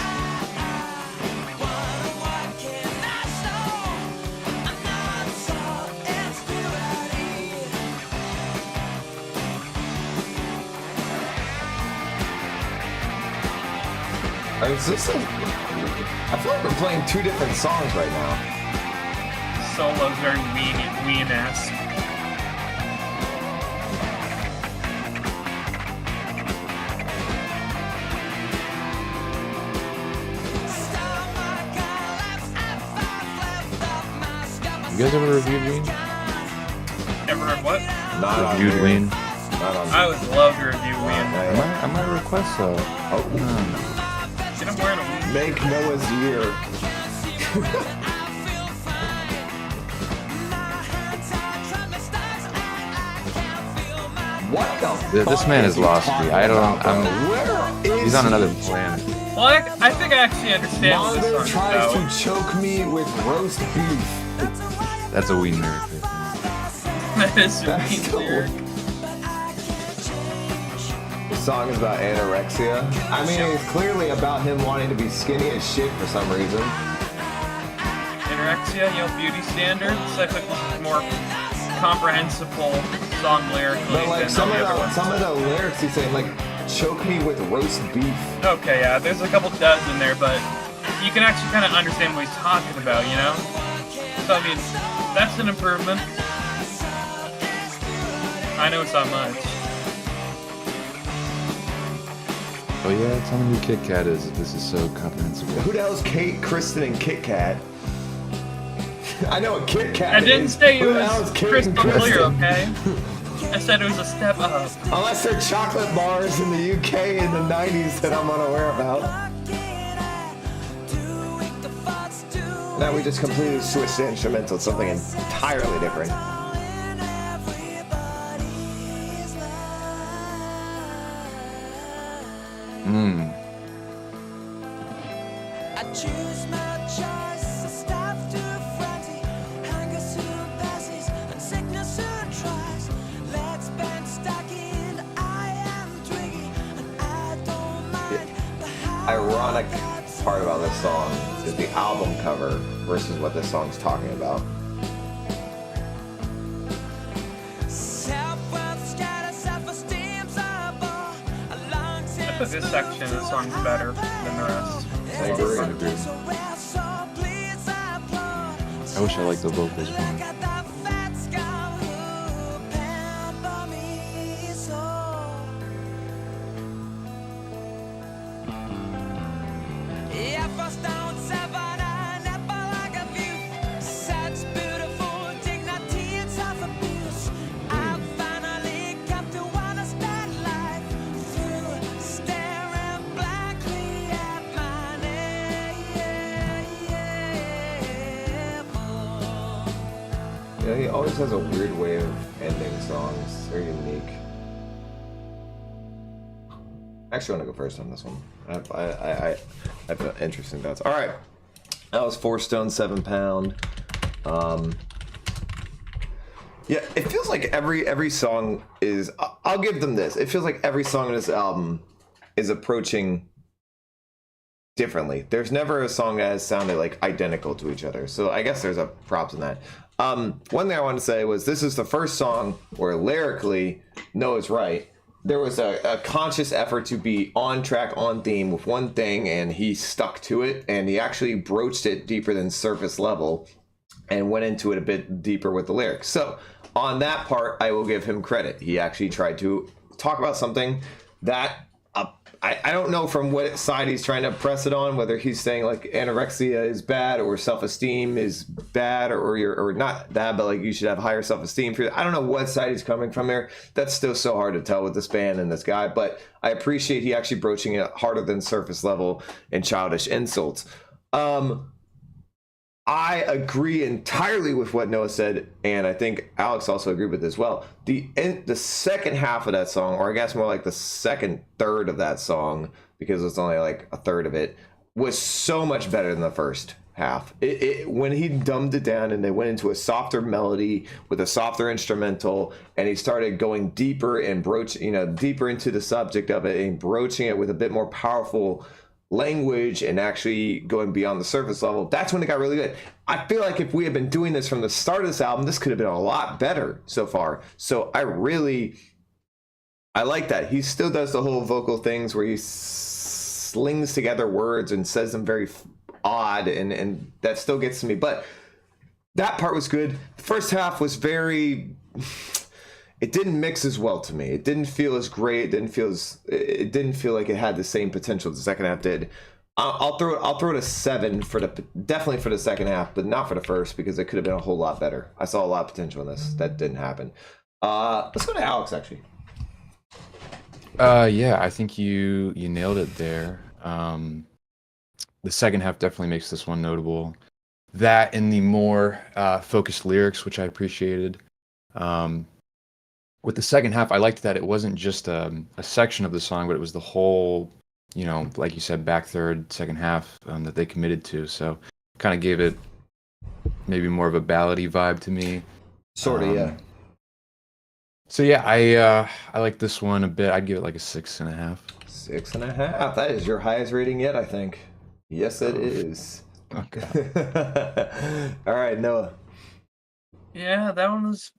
I feel like we're playing 2 different songs right now. Solo's very Ween-esque. You guys ever reviewed Ween? Ever heard what? Not on Reviewed here. Ween? Not on I would love to review Ween. I might request so. Get him wearing a Ween. Make Noah's Year. What the This fuck man is has lost he me. talking Where is He's on he? another planet. Well, I think I actually understand what Mother this song tries is about. to choke me with roast beef. That's a Ween lyric. That is That's Ween the lyric. The song is about anorexia. I mean, it's clearly about him wanting to be skinny as shit for some reason. Anorexia, beauty standards. I think this is more comprehensible song lyrically But like than some the other of ones. the lyrics he's saying, like, choke me with roast beef. Okay, yeah, there's a couple duds in there, but you can actually kind of understand what he's talking about, you know? So, I mean, that's an improvement. I know it's not much. Oh yeah, tell me who Kit Kat is. This is so comprehensible. Who the hell's Kate, Kristen, and Kit Kat? I know what Kit Kat I is. didn't say it Who the hell was is Kate crystal and clear, Kristen? okay? I said it was a step up. Unless they're chocolate bars in the UK in the 90s that I'm unaware about. Now we just completely switched to instrumental, something entirely different. I choose my choice, I stop to frenzy, hunger soon passes, and sickness soon tries. Let's bend stocking, I am twiggy, and I don't mind the Ironic part about this song is the album cover versus what this song's talking about. self-worth scatter, self-esteem's a bore. A long I think this section of the song's better than the rest. I agree. I wish I liked the vocals more. Yeah, he always has a weird way of ending songs. Very unique. Actually, I want to go first on this one. I have interesting thoughts. All right, that was 4 Stone 7 Pound. Yeah, it feels like every song is. I'll give them this. It feels like every song on this album is approaching differently. There's never a song that has sounded like identical to each other. So I guess there's a props in that. One thing I wanted to say was this is the first song where lyrically Noah's right. There was a conscious effort to be on track, on theme with one thing, and he stuck to it, and he actually broached it deeper than surface level and went into it a bit deeper with the lyrics. So on that part, I will give him credit. He actually tried to talk about something that I don't know from what side he's trying to press it on, whether he's saying like anorexia is bad or self-esteem is bad or not bad, but like you should have higher self-esteem. I don't know what side he's coming from there. That's still so hard to tell with this band and this guy, but I appreciate he actually broaching it harder than surface level and childish insults. I agree entirely with what Noah said, and I think Alex also agreed with it as well. The second half of that song, or I guess more like the second third of that song, because it's only like a third of it, was so much better than the first half. When he dumbed it down and they went into a softer melody with a softer instrumental, and he started going deeper and deeper into the subject of it and broaching it with a bit more powerful language and actually going beyond the surface level, that's when it got really good. I feel like if we had been doing this from the start of this album, this could have been a lot better so far. So I like that. He still does the whole vocal things where he slings together words and says them very odd, and that still gets to me. But that part was good. The first half was very... It didn't mix as well to me. It didn't feel as great. It didn't feel like it had the same potential the second half did. I'll throw it a 7 definitely for the second half, but not for the first, because it could have been a whole lot better. I saw a lot of potential in this. That didn't happen. Let's go to Alex actually. Yeah, I think you nailed it there. The second half definitely makes this one notable. That and the more focused lyrics, which I appreciated. With the second half, I liked that it wasn't just a section of the song, but it was the whole, like you said, back third, second half that they committed to. So kind of gave it maybe more of a ballady vibe to me. Sort of, yeah. So yeah, I like this one a bit. I'd give it like a 6.5. 6.5. That is your highest rating yet, I think. Yes, it is. Okay. All right, Noah. Yeah, that one was,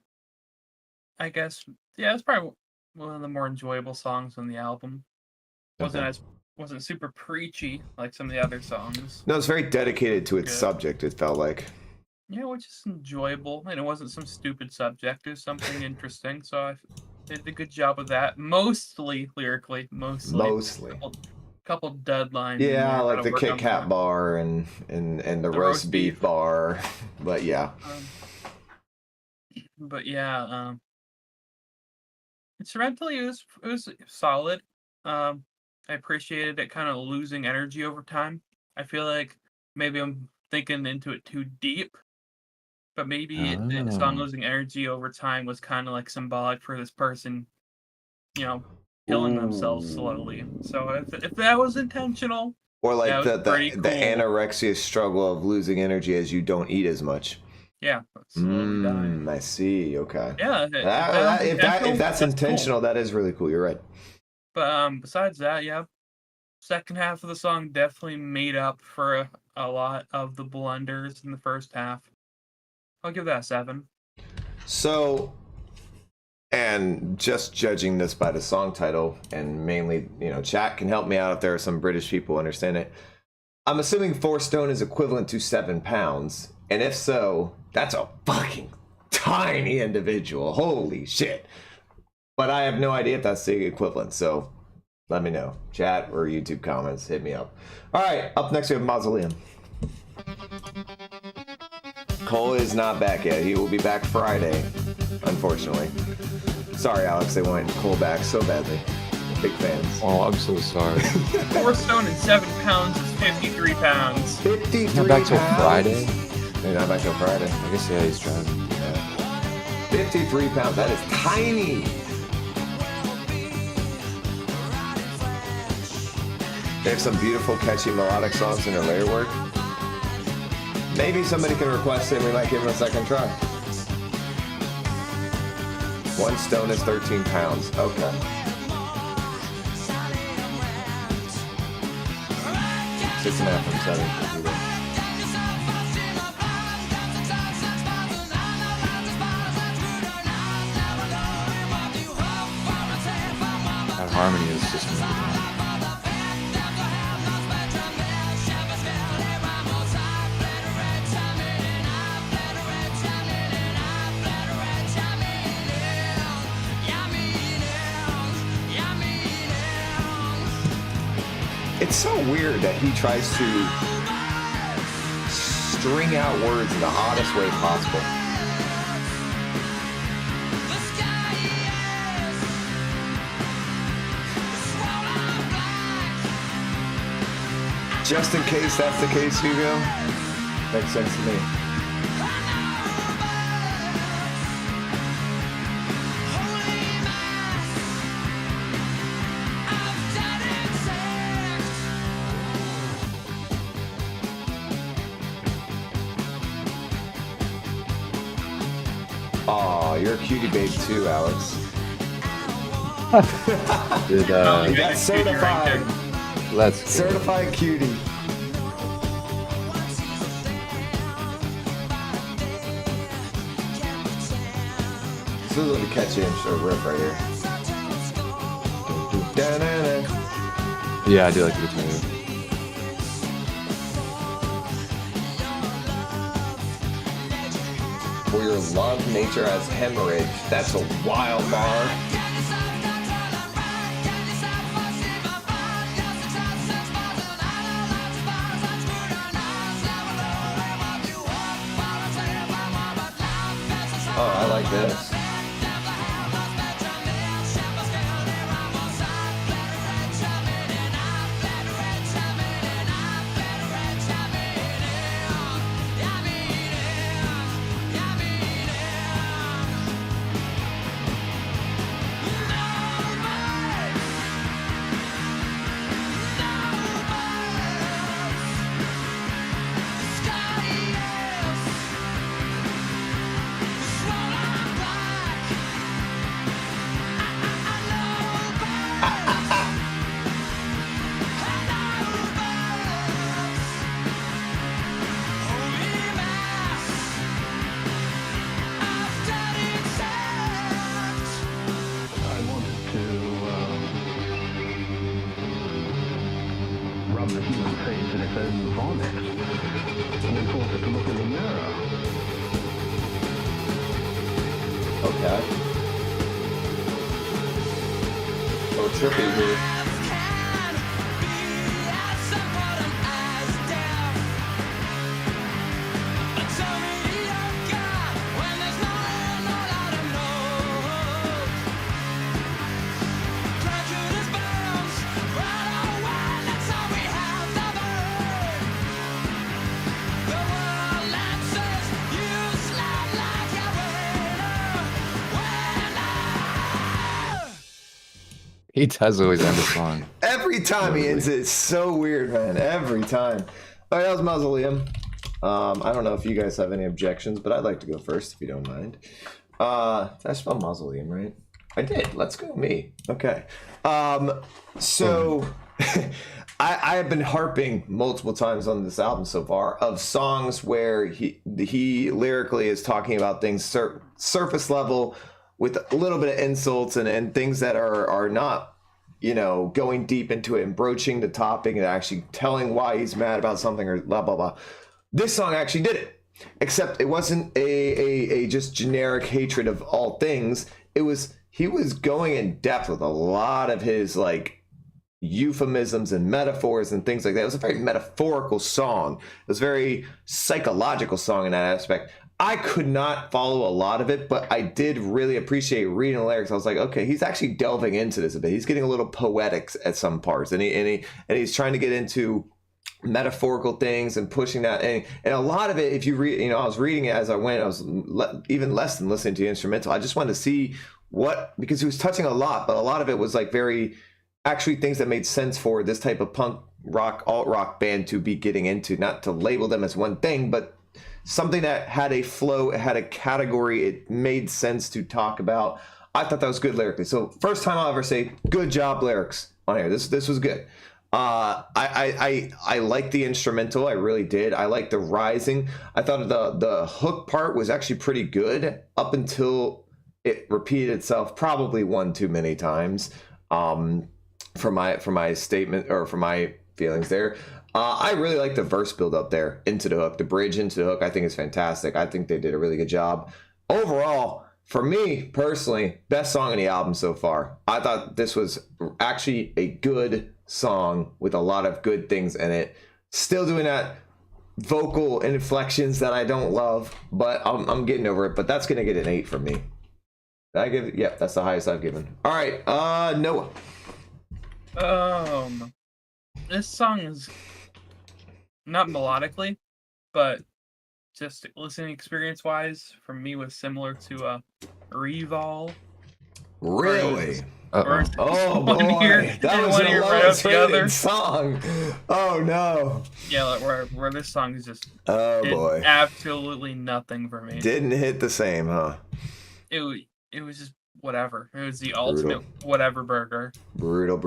I guess, it's probably one of the more enjoyable songs on the album. Wasn't super preachy like some of the other songs. No, it's very dedicated to its Good. subject, it felt like. Yeah, which is enjoyable, and it wasn't some stupid subject. It was something interesting, so did a good job of that. Mostly lyrically, Mostly. Couple deadlines. in Yeah, there, like gotta the work Kit on Kat that. bar and the roast beef bar. But yeah. But yeah, instrumentally it was solid. I appreciated it kind of losing energy over time. I feel like maybe I'm thinking into it too deep, but maybe the song Oh. losing energy over time was kind of like symbolic for this person, you know, killing themselves slowly. Ooh. So if that was intentional, Or that like was pretty the cool. anorexia struggle of losing energy as you don't eat as much. Yeah, slowly dying. I see. Okay. Yeah, if that was If intentional, that's that's intentional, cool. that is really cool. You're right. But besides that, yeah, second half of the song definitely made up for a lot of the blunders in the first half. I'll give that a 7. So, and just judging this by the song title, and mainly, chat can help me out if there are some British people who understand it. I'm assuming 4 stone is equivalent to 7 pounds, and if so, that's a fucking tiny individual. Holy shit! But I have no idea if that's the equivalent. So, let me know. Chat or YouTube comments, hit me up. All right, up next we have Mausoleum. Cole is not back yet. He will be back Friday, unfortunately. Sorry, Alex, they want Cole back so badly. Big fans. Oh, I'm so sorry. 4 stone and 7 pounds is 53 pounds. 53 Not back till pounds? Friday. Maybe not back till Friday. I guess yeah, he's driving. 53 pounds. That is tiny. They have some beautiful, catchy melodic songs in their layer work. Maybe somebody can request it and we might give them a second try. 1 stone is 13 pounds. Okay. Six and a half from 7. That harmony is just really good. It's so weird that he tries to string out words in the oddest way possible. Just in case that's the case, Hugo. Makes sense to me. Aw, you're a cutie babe too, Alex. Did, You got Cutie right certified. there. let's go. Certified cutie. This is a little catchy riff right here. Da-da-da. Yeah, I do like the guitar. For your love, nature has hemorrhage. That's a wild bar. Oh, I like this. I wanted to rub the human face in its own vomit and then force it to look in the mirror. Okay. little trippy here. He does always end the song. Every time he ends it, it's so weird, man. Every time. All right, that was Mausoleum. I don't know if you guys have any objections, but I'd like to go first if you don't mind. Did I spell Mausoleum right? I did. Let's go me. Okay. So I have been harping multiple times on this album so far of songs where he lyrically is talking about things surface level with a little bit of insults and things that are not, you know, going deep into it and broaching the topic and actually telling why he's mad about something or blah, blah, blah. This song actually did it, except it wasn't a just generic hatred of all things. He was going in depth with a lot of his like euphemisms and metaphors and things like that. It was a very metaphorical song. It was a very psychological song in that aspect. I could not follow a lot of it, but I did really appreciate reading the lyrics. I was like, okay, he's actually delving into this a bit. He's getting a little poetic at some parts, and he's trying to get into metaphorical things and pushing that. And a lot of it, if you read, you know, I was reading it as I went. I was even less than listening to the instrumental. I just wanted to see because he was touching a lot, but a lot of it was like very actually things that made sense for this type of punk rock, alt rock band to be getting into. Not to label them as one thing, but something that had a flow, it had a category, it made sense to talk about. I thought that was good lyrically. So first time I'll ever say good job lyrics on here. This was good. I liked the instrumental. I really did. I liked the rising. I thought the hook part was actually pretty good up until it repeated itself probably one too many times. For my statement or for my feelings there. I really like the verse build up there into the hook. The bridge into the hook, I think is fantastic. I think they did a really good job. Overall, for me personally, best song on the album so far. I thought this was actually a good song with a lot of good things in it. Still doing that vocal inflections that I don't love, but I'm getting over it. But that's gonna get an 8 from me. Did I give it? Yeah, that's the highest I've given. All right, Noah. This song is not melodically, but just listening experience wise, for me was similar to Revol. Really? Uh-oh. Oh boy, that was the lowest rated song. Oh no. Yeah, where this song is just did boy, absolutely nothing for me. Didn't hit the same, huh? It was just whatever. It was the ultimate whatever burger. Brutal.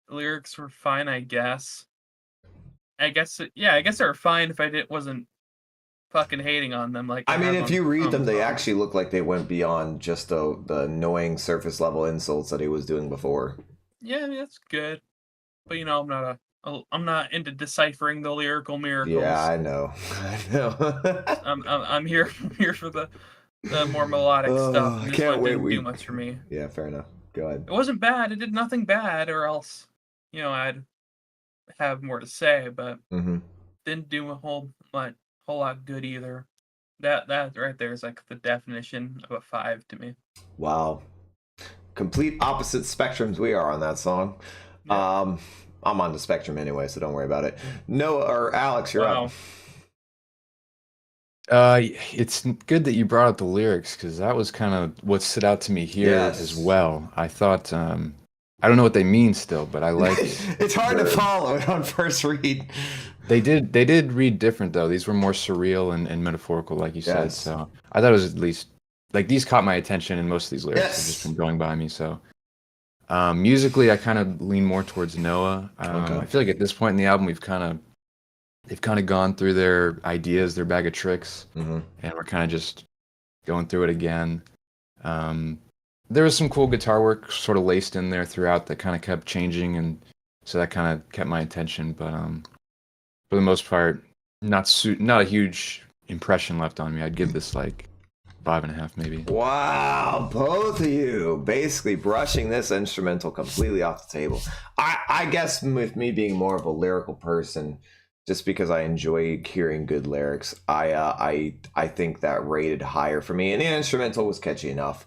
The lyrics were fine, I guess. I guess they were fine if I wasn't fucking hating on them. Like, I mean, if you read them, they actually look like they went beyond just the annoying surface level insults that he was doing before. Yeah, I mean, that's good. But you know, I'm not into deciphering the lyrical miracles. Yeah, I know. I'm here for the more melodic stuff. This can't wait. Didn't do much for me. Yeah, fair enough. Go ahead. It wasn't bad. It did nothing bad, or else, you know, I'd have more to say. But didn't do a whole lot good either. That right there is like the definition of a 5 to me. Wow, complete opposite spectrums we are on that song. Yeah. I'm on the spectrum anyway, so don't worry about it. Noah or Alex, you're up. It's good that you brought up the lyrics, because that was kind of what stood out to me here as well. I thought, I don't know what they mean still, but I like. It's hard to follow it on first read. They did read different though. These were more surreal and metaphorical, like you said. So I thought it was at least like these caught my attention, and most of these lyrics have just been going by me. So musically, I kind of lean more towards Noah. I feel like at this point in the album, they've kind of gone through their ideas, their bag of tricks, and we're kind of just going through it again. There was some cool guitar work sort of laced in there throughout that kind of kept changing, and so that kind of kept my attention. But for the most part, not a huge impression left on me. I'd give this like 5.5 maybe. Wow, both of you basically brushing this instrumental completely off the table. I guess with me being more of a lyrical person, just because I enjoy hearing good lyrics, I think that rated higher for me, and the instrumental was catchy enough.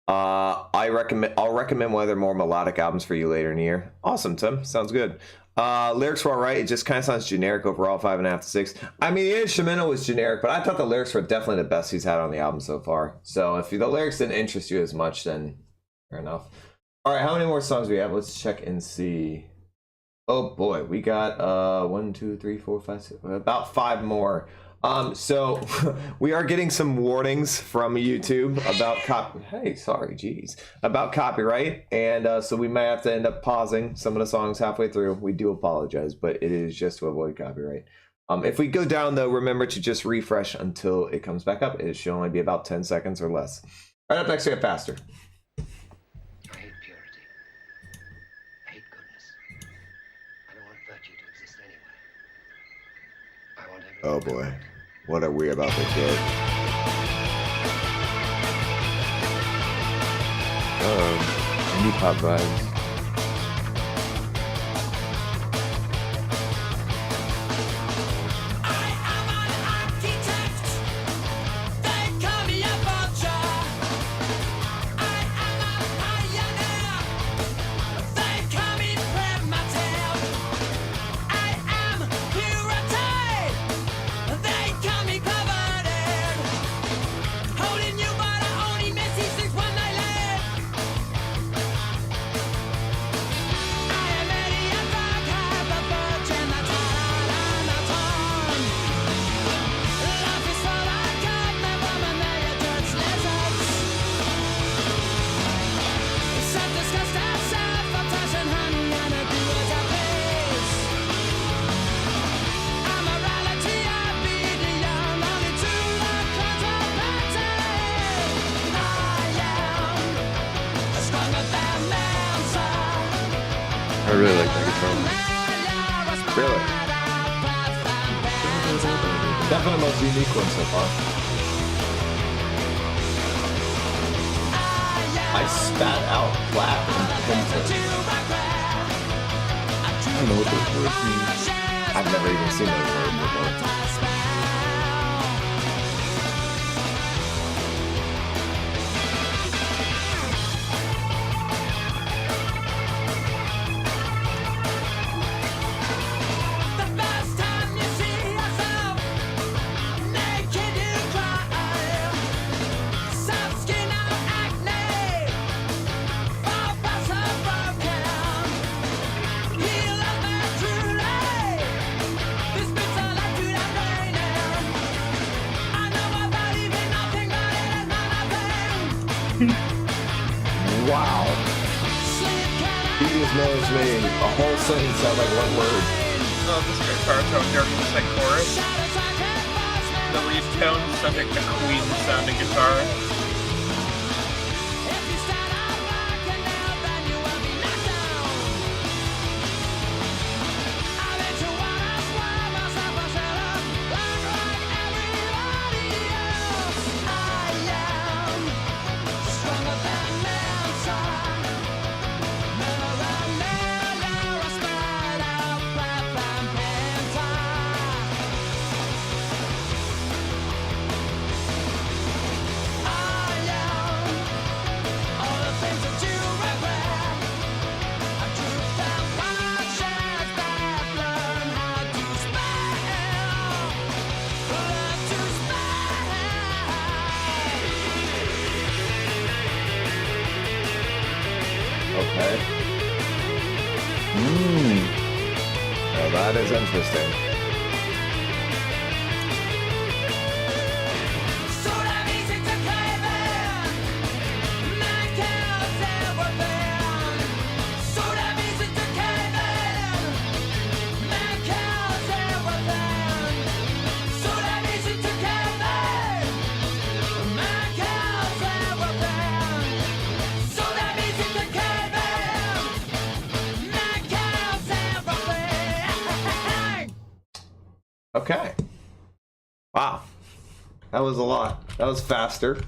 I'll recommend one of their more melodic albums for you later in the year. Awesome, Tim. Sounds good. Lyrics were alright. It just kind of sounds generic overall. 5.5 to 6. I mean, the instrumental was generic, but I thought the lyrics were definitely the best he's had on the album so far. So if the lyrics didn't interest you as much, then fair enough. All right, how many more songs do we have? Let's check and see. Oh boy, we got 1, 2, 3, 4, 5, 6, about 5 more. So we are getting some warnings from YouTube about about copyright, and so we might have to end up pausing some of the songs halfway through. We do apologize, but it is just to avoid copyright. If we go down though, remember to just refresh until it comes back up. It should only be about 10 seconds or less. Right up next, we have Faster. I hate purity. I hate goodness. I don't want virtue to exist anywhere. I want everything. Oh boy, what are we about to get? Oh, indie pop vibes. I really like that guitar line. Really? Definitely the most unique one so far. I spat out clap and pinto. I don't know what those words mean. I've never even seen those words before. Wow. He just managed to make a whole sentence sound like one word. Oh, this guitar tone during the second chorus. The lead tone sounds like a Queen sounding guitar. Okay. Now that is interesting. Okay. Wow. That was a lot. That was faster.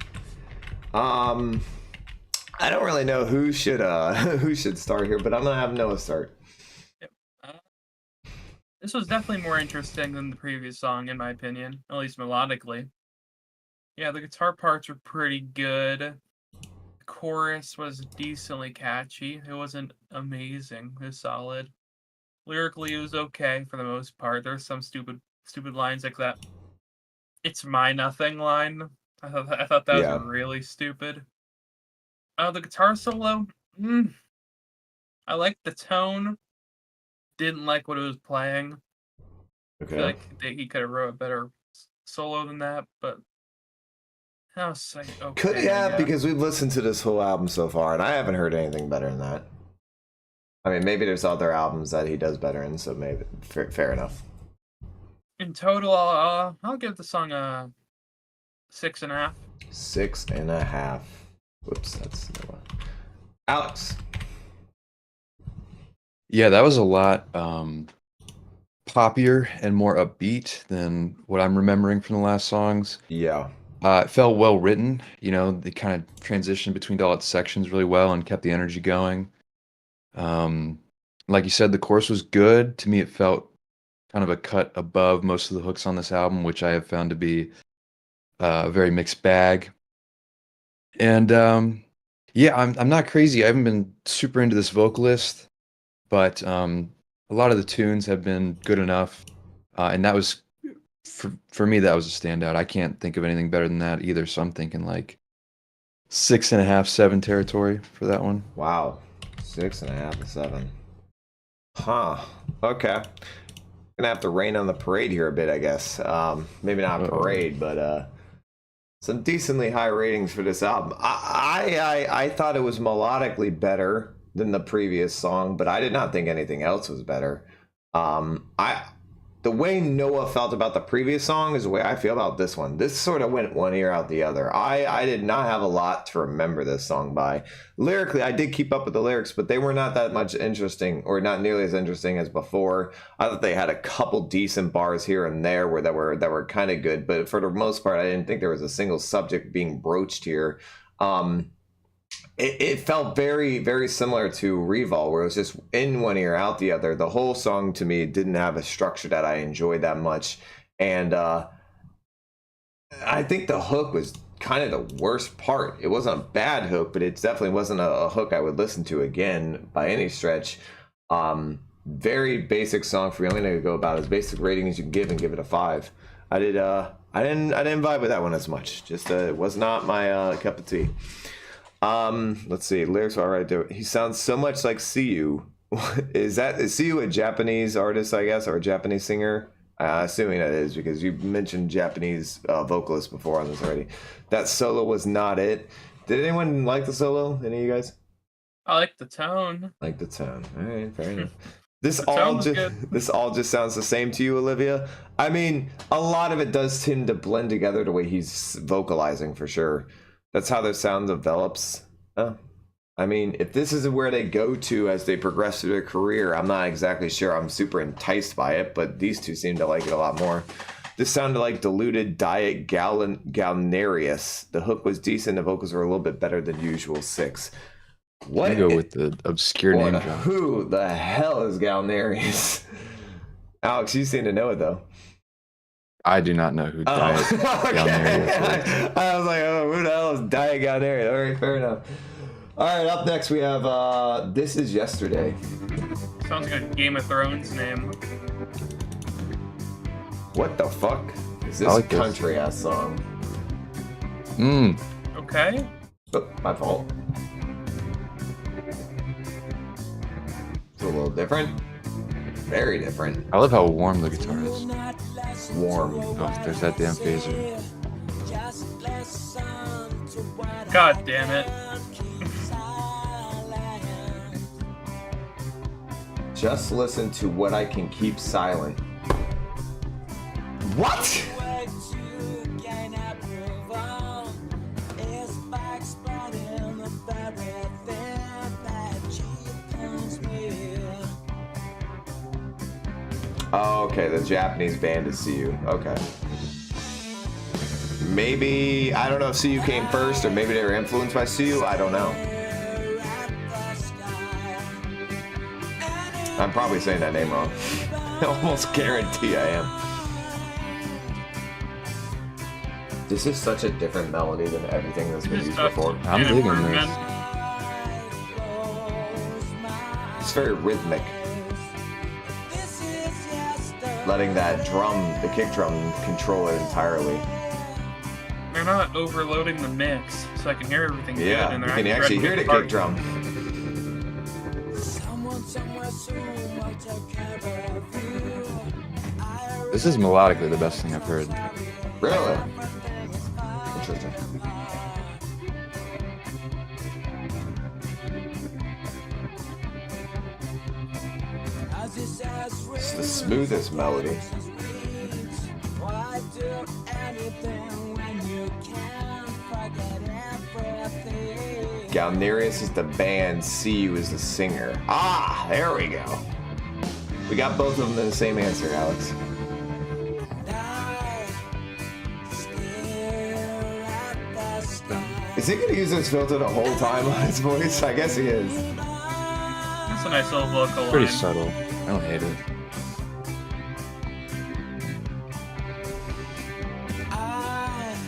I don't really know who should who should start here, but I'm gonna have Noah start. Yep. This was definitely more interesting than the previous song, in my opinion, at least melodically. Yeah, the guitar parts were pretty good. The chorus was decently catchy. It wasn't amazing. It was solid. Lyrically, it was okay for the most part. There's some stupid lines like that. It's my nothing line. I thought that was Yeah. really stupid. The guitar solo, I liked the tone. Didn't like what it was playing. I feel Okay. like he could have wrote a better solo than that, but I was like, okay. Could I have, guess. because we've listened to this whole album so far, and I haven't heard anything better than that. I mean, maybe there's other albums that he does better in, so maybe fair enough. In total, I'll give the song a 6.5. 6.5. Whoops, that's Noah. Alex. Yeah, that was a lot poppier and more upbeat than what I'm remembering from the last songs. Yeah. It felt well written. You know, they kind of transitioned between all its sections really well and kept the energy going. Like you said, the chorus was good. To me, it felt kind of a cut above most of the hooks on this album, which I have found to be a very mixed bag. And yeah, I'm not crazy. I haven't been super into this vocalist, but a lot of the tunes have been good enough, and that was for me, that was a standout. I can't think of anything better than that either. So I'm thinking like 6.5, 7 territory for that one. Wow. 6.5 to 7. Huh. Okay. Gonna have to rain on the parade here a bit, I guess. Maybe not a parade, but some decently high ratings for this album. I thought it was melodically better than the previous song, but I did not think anything else was better. The way Noah felt about the previous song is the way I feel about this one. This sort of went one ear out the other. I did not have a lot to remember this song by. Lyrically, I did keep up with the lyrics, but they were not that much interesting, or not nearly as interesting as before. I thought they had a couple decent bars here and there that were kind of good, but for the most part, I didn't think there was a single subject being broached here. It felt very, very similar to Revol, where it was just in one ear, out the other. The whole song, to me, didn't have a structure that I enjoyed that much. And I think the hook was kind of the worst part. It wasn't a bad hook, but it definitely wasn't a hook I would listen to again by any stretch. Very basic song for me. I'm going to go about as basic rating as you can give and give it a 5. I didn't vibe with that one as much. Just it was not my cup of tea. Let's see. Lyrics are right there. He sounds so much like CU. Is CU a Japanese artist, I guess, or a Japanese singer? Assuming that is, because you mentioned Japanese vocalists before on this already. That solo was not it. Did anyone like the solo? Any of you guys? I like the tone. Like the tone. All right, fair enough. The tone was good. This all just sounds the same to you, Olivia. I mean, a lot of it does tend to blend together the way he's vocalizing, for sure. That's how their sound develops. I mean, if this is where they go to as they progress through their career, I'm not exactly sure I'm super enticed by it, but these two seem to like it a lot more. This sounded like diluted Diet Galnerius. The hook was decent. The vocals were a little bit better than usual. 6. What? I go with the obscure name drop. Who the hell is Galnerius? Alex, you seem to know it, though. I do not know who Diet Galnerius is. I was like, oh, who the hell is Diet Galnerius? All right, fair enough. All right, up next we have This Is Yesterday. Sounds like a Game of Thrones name. What the fuck is this like this. country-ass song? Okay. Oh, my fault. It's a little different. Very different. I love how warm the guitar is. Warm. Oh, there's that damn phaser. God damn it. Just listen to What I Can Keep Silent. What? Oh, okay, the Japanese band is CU. Okay. Maybe, I don't know if CU came first or maybe they were influenced by CU. I don't know. I'm probably saying that name wrong. I almost guarantee I am. This is such a different melody than everything that's been used before. I'm digging this. It's very rhythmic. Letting that drum, the kick drum, control it entirely. They're not overloading the mix, so I can hear everything good. Yeah, And you they're can actually hear the kick drum. This is melodically the best thing I've heard. Really? Interesting. It's the smoothest melody. Galnerius is the band, CU is the singer. Ah, there we go. We got both of them in the same answer, Alex. Is he gonna use this filter the whole time on his voice? I guess he is. That's a nice little vocal Pretty line. subtle. I don't hate it.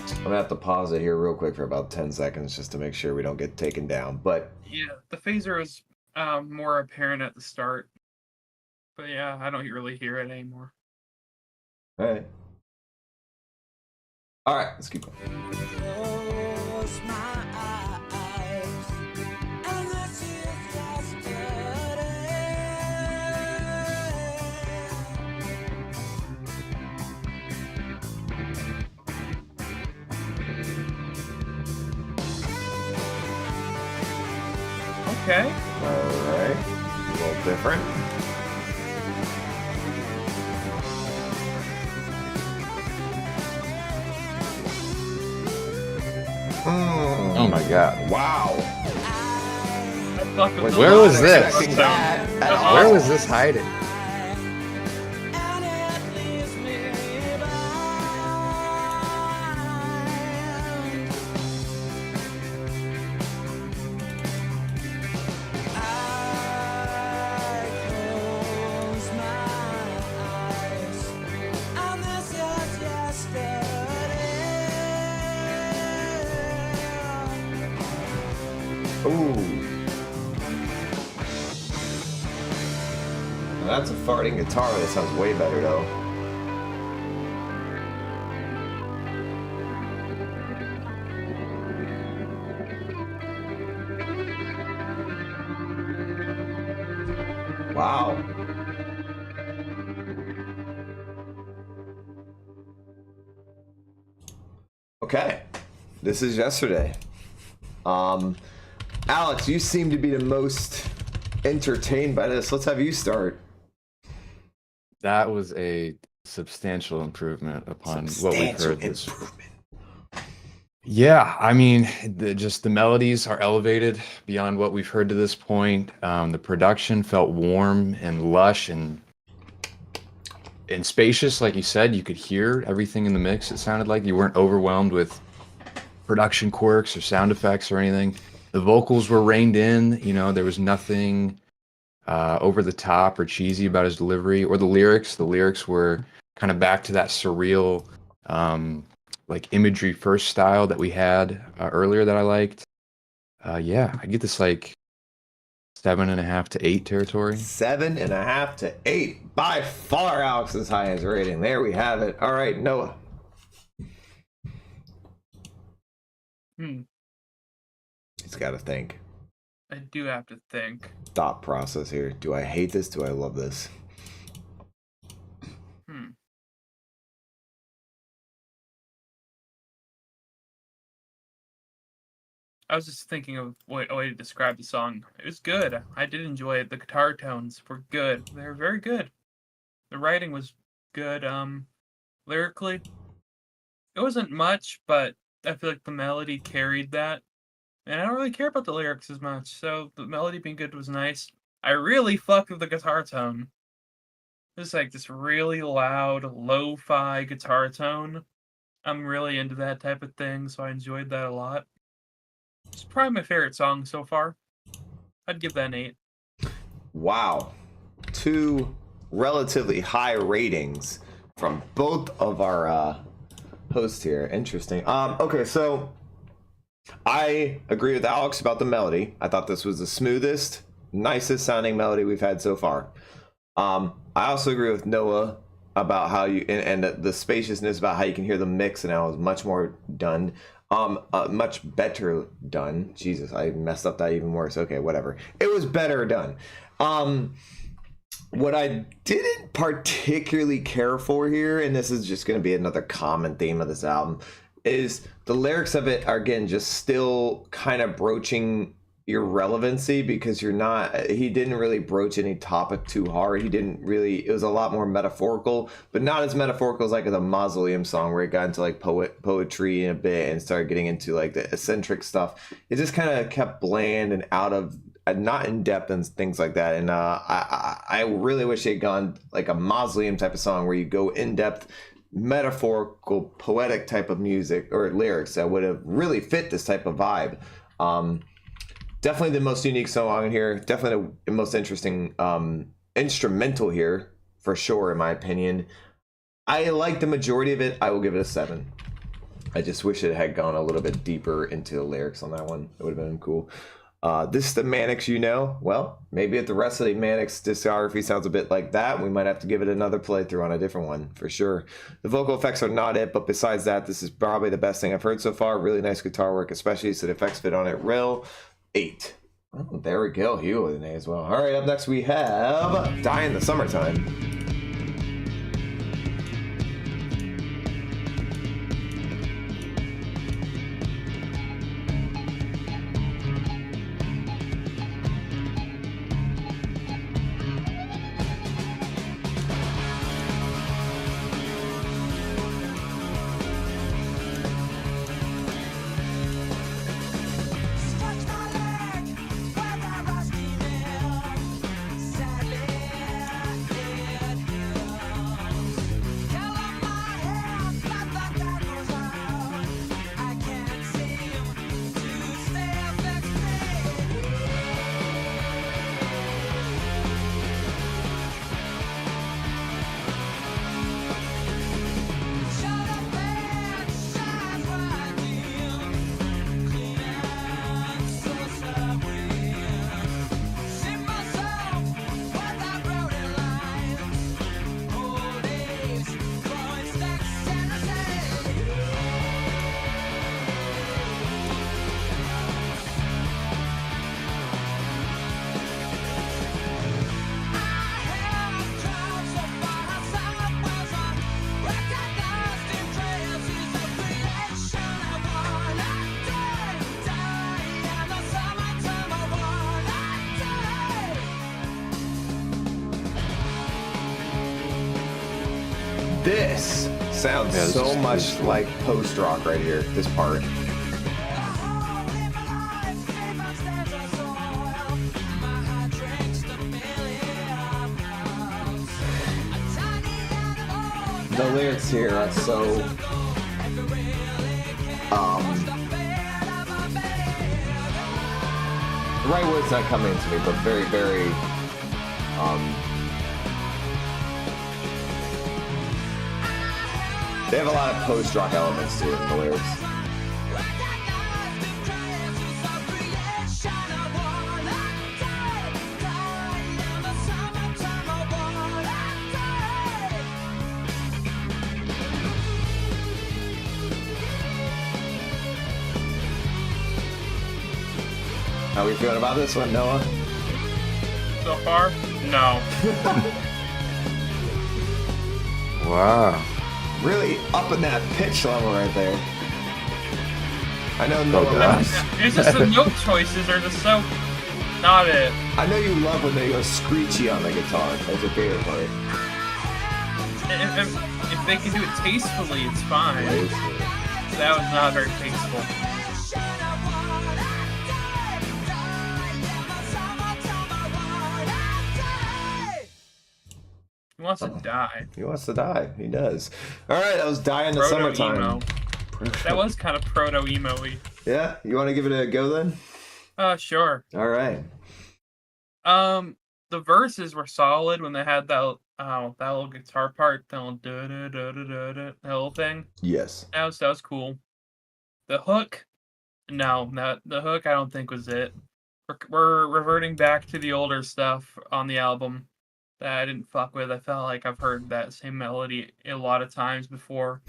I'm gonna have to pause it here real quick for about 10 seconds just to make sure we don't get taken down. But Yeah, the phaser was more apparent at the start. But yeah, I don't really hear it anymore. all right. All right, let's keep going. Okay. All right, a little different. Oh my god. Wow. I fucking Where love was it. this? Expecting that at all. Where was this hiding? Ooh. Now that's a farting guitar that sounds way better though. Wow. Okay. This is yesterday. Alex, you seem to be the most entertained by this. Let's have you start. That was a substantial improvement upon what we've heard this. Yeah, I mean, just the melodies are elevated beyond what we've heard to this point. The production felt warm and lush and spacious, like you said. You could hear everything in the mix. It sounded like you weren't overwhelmed with production quirks or sound effects or anything. The vocals were reined in. You know, there was nothing over the top or cheesy about his delivery or the lyrics. The lyrics were kind of back to that surreal, like imagery first style that we had earlier that I liked. Yeah, I get this like 7.5 to 8 territory. 7.5 to 8. By far Alex's highest rating. There we have it. All right, Noah. He's got to think. I do have to think. Thought process here. Do I hate this? Do I love this? I was just thinking of a way to describe the song. It was good. I did enjoy it. The guitar tones were good. They were very good. The writing was good. Lyrically, it wasn't much, but I feel like the melody carried that. And I don't really care about the lyrics as much, so the melody being good was nice. I really fucked with the guitar tone. It's like this really loud, lo-fi guitar tone. I'm really into that type of thing, so I enjoyed that a lot. It's probably my favorite song so far. I'd give that an 8. Wow. 2 relatively high ratings from both of our hosts here. Interesting. Okay, so I agree with Alex about the melody. I thought this was the smoothest, nicest sounding melody we've had so far. I also agree with Noah about how you and the spaciousness about how you can hear the mix and how it was much more done. Much better done. Jesus, I messed up that even worse. Okay, whatever. It was better done. What I didn't particularly care for here, and this is just going to be another common theme of this album, is the lyrics of it are, again, just still kind of broaching irrelevancy, because he didn't really broach any topic too hard. He didn't really, it was a lot more metaphorical, but not as metaphorical as like the Mausoleum song, where it got into like poetry in a bit and started getting into like the eccentric stuff. It just kind of kept bland and out of, not in depth and things like that. And I really wish they had gone like a Mausoleum type of song, where you go in depth, metaphorical, poetic type of music or lyrics that would have really fit this type of vibe. Definitely the most unique song in here. Definitely the most interesting instrumental here, for sure, in my opinion. I like the majority of it. I will give it a 7. I just wish it had gone a little bit deeper into the lyrics on that one. It would have been cool. This is the Manics you know. Well, maybe if the rest of the Manics discography sounds a bit like that, we might have to give it another playthrough on a different one, for sure. The vocal effects are not it, but besides that, this is probably the best thing I've heard so far. Really nice guitar work, especially, so the effects fit on it. Real 8. Oh, there we go. Hugo with an A as well. All right, up next we have Die in the Summertime. This sounds so much like post-rock right here, this part. The lyrics here are so the right word's not coming to me, but very, very they have a lot of post-rock elements to it in the lyrics. How are we feeling about this one, Noah? So far, no. Wow. Really up in that pitch level right there. I know Noah. It's just the note choices are just so not it. I know you love when they go screechy on the guitar. That's your favorite part. If they can do it tastefully, it's fine. That was not very tasteful. wants to die. He wants to die. He does. All right, that was Die in the Summertime. That was kind of proto-emo-y. Yeah? You want to give it a go then? Sure. All right. The verses were solid when they had that little guitar part, that little thing. Yes. That was cool. The hook, no, the hook I don't think was it. We're reverting back to the older stuff on the album that I didn't fuck with. I felt like I've heard that same melody a lot of times before.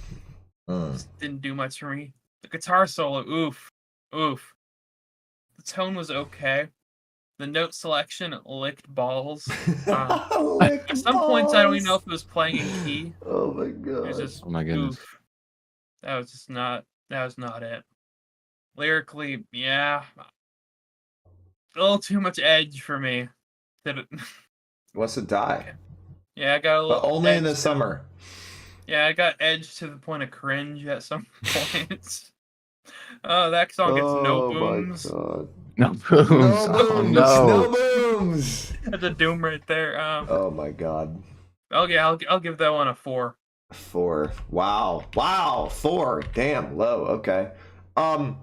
Just didn't do much for me. The guitar solo, oof. The tone was okay. The note selection licked balls. At some points, I don't even know if it was playing in key. Oh my god. It was just, Oh my goodness. oof. That was not it. Lyrically, yeah. A little too much edge for me. Did it? Wants to die. Yeah, I got a little. But only in the edge to- summer. Yeah, I got edge to the point of cringe at some points. Oh, that song gets no booms. My god. No booms. Oh, no. No booms. That's a doom right there. Oh my god. Oh yeah, I'll give that one a 4. 4. Wow. 4. Damn, low. Okay. I'm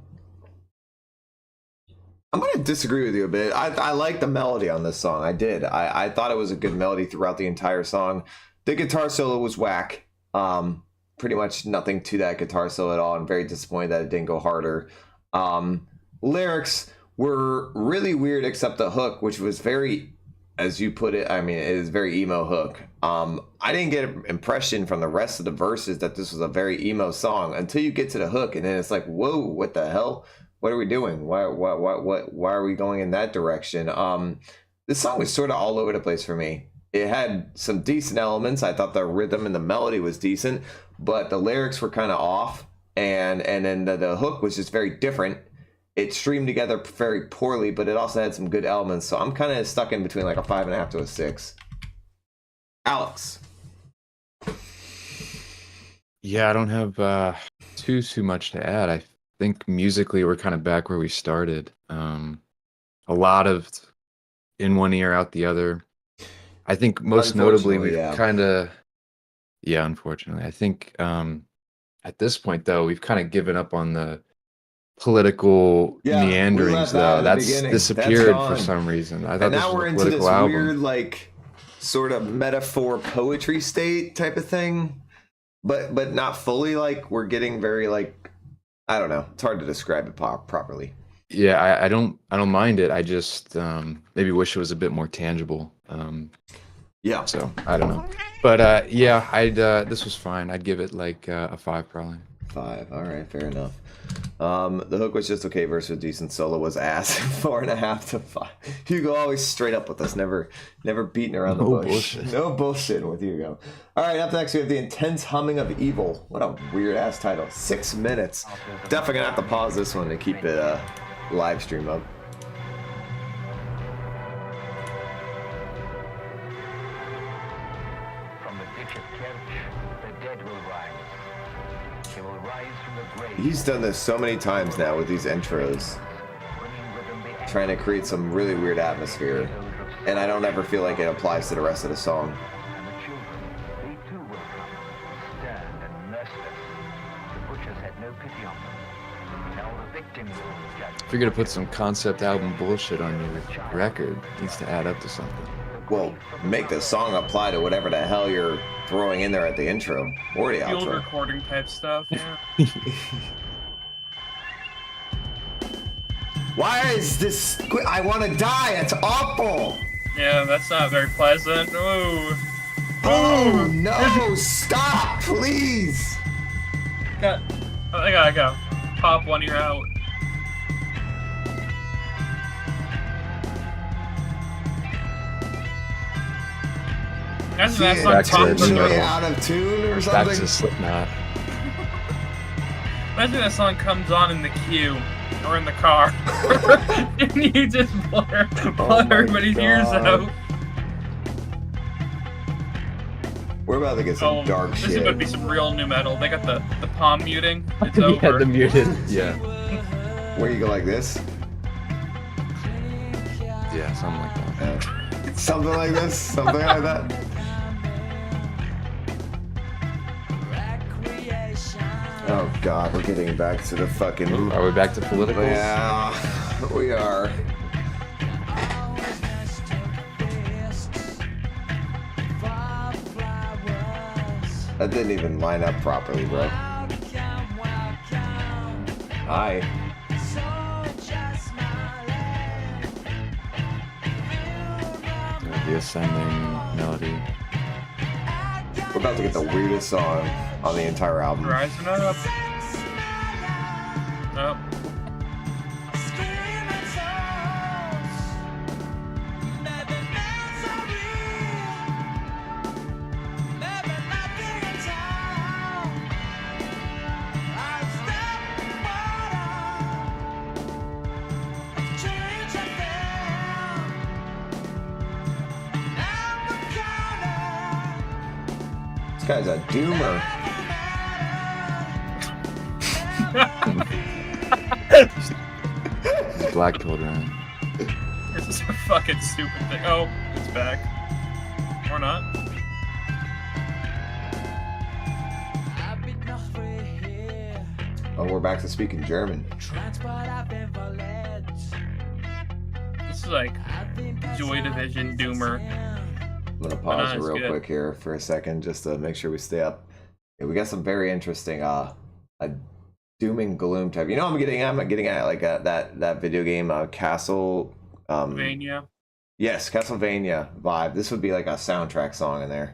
gonna disagree with you a bit. I like the melody on this song. I did. I thought it was a good melody throughout the entire song. The guitar solo was whack. Pretty much nothing to that guitar solo at all. I'm very disappointed that it didn't go harder. Lyrics were really weird except the hook, which was very, as you put it, I mean, it is very emo hook. I didn't get an impression from the rest of the verses that this was a very emo song until you get to the hook, and then it's like, whoa, what the hell? What are we doing? Why are we going in that direction? This song was sort of all over the place for me. It had some decent elements. I thought the rhythm and the melody was decent, but the lyrics were kind of off, and then the hook was just very different. It streamed together very poorly, but it also had some good elements. So I'm kind of stuck in between like a 5.5 to a 6. Alex. Yeah, I don't have too much to add. I think musically we're kind of back where we started. A lot of in one ear, out the other. I think most notably we've kind of, unfortunately. I think at this point though, we've kind of given up on the political meanderings though. That's disappeared for some reason. I thought this was a political album. Weird like sort of metaphor poetry state type of thing, but not fully. Like we're getting very like, I don't know. It's hard to describe it properly. Yeah, I don't mind it. I just maybe wish it was a bit more tangible. Yeah. So I don't know, but yeah, this was fine. I'd give it like a 5 probably. 5. All right, fair enough. The hook was just okay. Verse with decent solo was ass. 4.5 to 5. Hugo always straight up with us, never beating around the bush. Bullshit. No bullshitting with Hugo. All right, up next we have the intense humming of evil. What a weird ass title. 6 minutes. Definitely gonna have to pause this one to keep it live stream up. From the ditch of Kerch, the dead will rise. They will rise from the grave. He's done this so many times now with these intros, trying to create some really weird atmosphere, and I don't ever feel like it applies to the rest of the song. And the children, they too will come, stern and merciless. The butchers had no pity on them. Now the victims will be judged. If you're gonna put some concept album bullshit on your record, it needs to add up to something. Well, make the song apply to whatever the hell you're throwing in there at the intro or the Field outro. recording type stuff, yeah. Why is this? I want to die. It's awful. Yeah, that's not very pleasant. Ooh. Oh no! Stop, please. I gotta pop one ear out. Imagine that song Back to comes the Am middle. I out of tune or Back something? to Slipknot. Imagine that song comes on in the queue or in the car, and you just blur my everybody's ears God. out. We're about to get some dark this shit. is gonna be some real new metal. They got the palm muting. It's Yeah, over. the muted. Yeah, Where you go like this? yeah, something like that. Something like this? Something like that? Oh God, we're getting back to the fucking. Are we back to politicals? Yeah, we are. That didn't even line up properly, bro. Hi. The ascending melody. We're about to get the weirdest song on the entire album. Rising up. Nope. This guy's a doomer. These black children. This is a fucking stupid thing. Oh, it's back. Or not. Oh, we're back to speaking German. This is like Joy Division Doomer. I'm gonna not pause as real good. quick here for a second just to make sure we stay up. Yeah, we got some very interesting a doom and gloom type. You know, I'm getting at like that video game Castle. Pennsylvania. Yes, Castlevania vibe. This would be like a soundtrack song in there.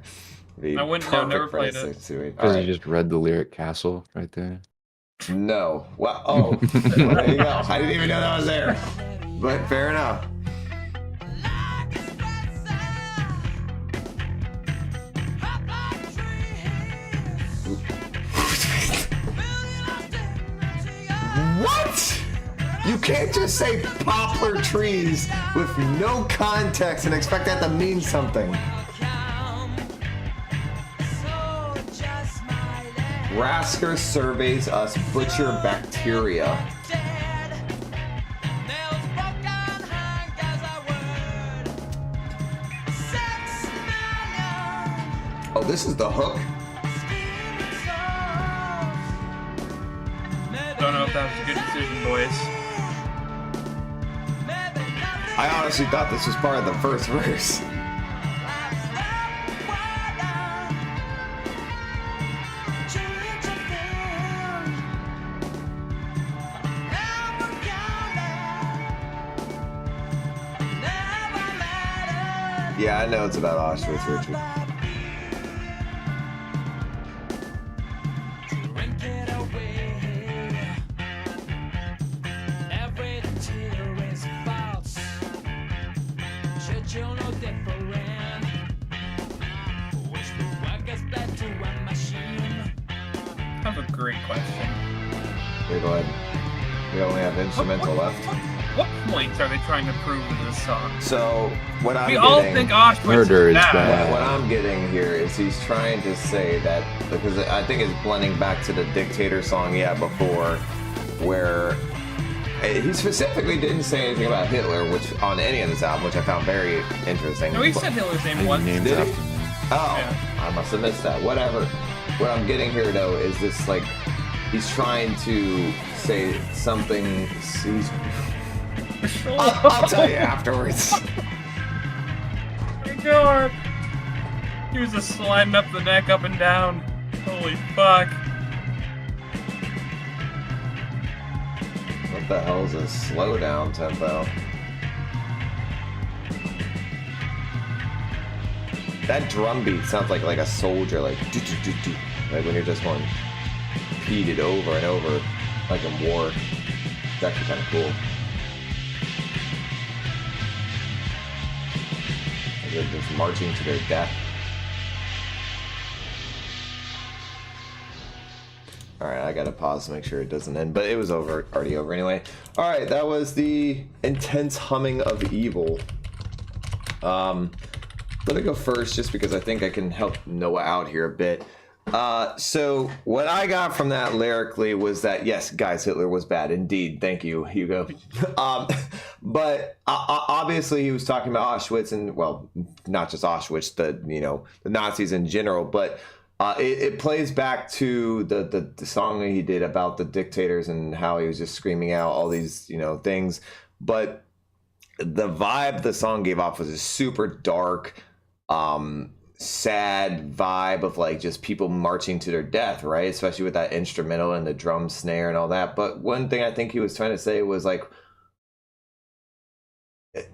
Be I wouldn't know, never perfect played for it. All Because right. you just read the lyric Castle right there. No. Well, oh, there you go. I didn't even know that was there. But fair enough. What? You can't just say poplar trees with no context and expect that to mean something. Rasker surveys us butcher bacteria. Oh, this is the hook? Don't know if that was a good decision, boys. I honestly thought this was part of the first verse. Yeah, I know it's about Auschwitz, Richard. I have a great question. Here, go ahead. We only have instrumental left. What points are they trying to prove in this song? So, what I'm We getting... all think Auschwitz Murder is is bad. bad. What I'm getting here is he's trying to say that, because I think it's blending back to the Dictator song he had before, where he specifically didn't say anything about Hitler, which on any of this album, which I found very interesting. No, he But- said Hitler's name Maybe once. named Did he? after me. Oh, Yeah. I must have missed that. Whatever. What I'm getting here, though, is this, like, he's trying to say something. I'll tell you afterwards. Oh my god. He was just sliding up the neck, up and down. Holy fuck. What the hell is this slow down tempo? That drum beat sounds like a soldier, like do do do do, like when you're just going repeated over and over, like in war. It's actually kind of cool. Like they're just marching to their death. All right, I gotta pause to make sure it doesn't end, but it was already over anyway. All right, that was the intense humming of evil. Let me go first just because I think I can help Noah out here a bit. So what I got from that lyrically was that, yes, guys, Hitler was bad. Indeed. Thank you, Hugo. But obviously he was talking about Auschwitz and, well, not just Auschwitz, the Nazis in general. But It plays back to the song that he did about the dictators and how he was just screaming out all these, you know, things. But the vibe the song gave off was a super dark, sad vibe of like just people marching to their death, right? Especially with that instrumental and the drum snare and all that. But one thing I think he was trying to say was like,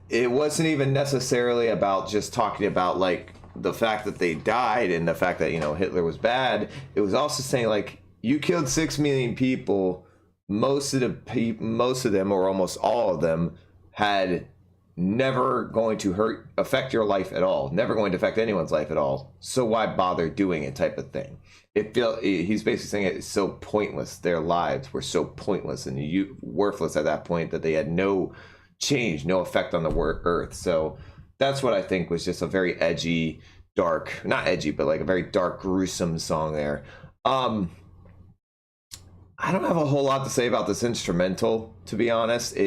it wasn't even necessarily about just talking about like the fact that they died and the fact that, you know, Hitler was bad. It was also saying like, you killed 6 million people. Most of them, or almost all of them, had never going to affect your life at all, never going to affect anyone's life at all. So why bother doing it, type of thing. He's basically saying it's so pointless. Their lives were so pointless and worthless at that point that they had no change, no effect on the earth. So that's what I think was just a very edgy, dark, not edgy, but like a very dark, gruesome song there. I don't have a whole lot to say about this instrumental, to be honest.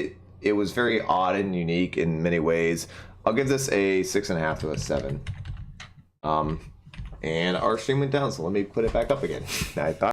It was very odd and unique in many ways. I'll give this a 6.5 to a 7. And our stream went down, so let me put it back up again. I thought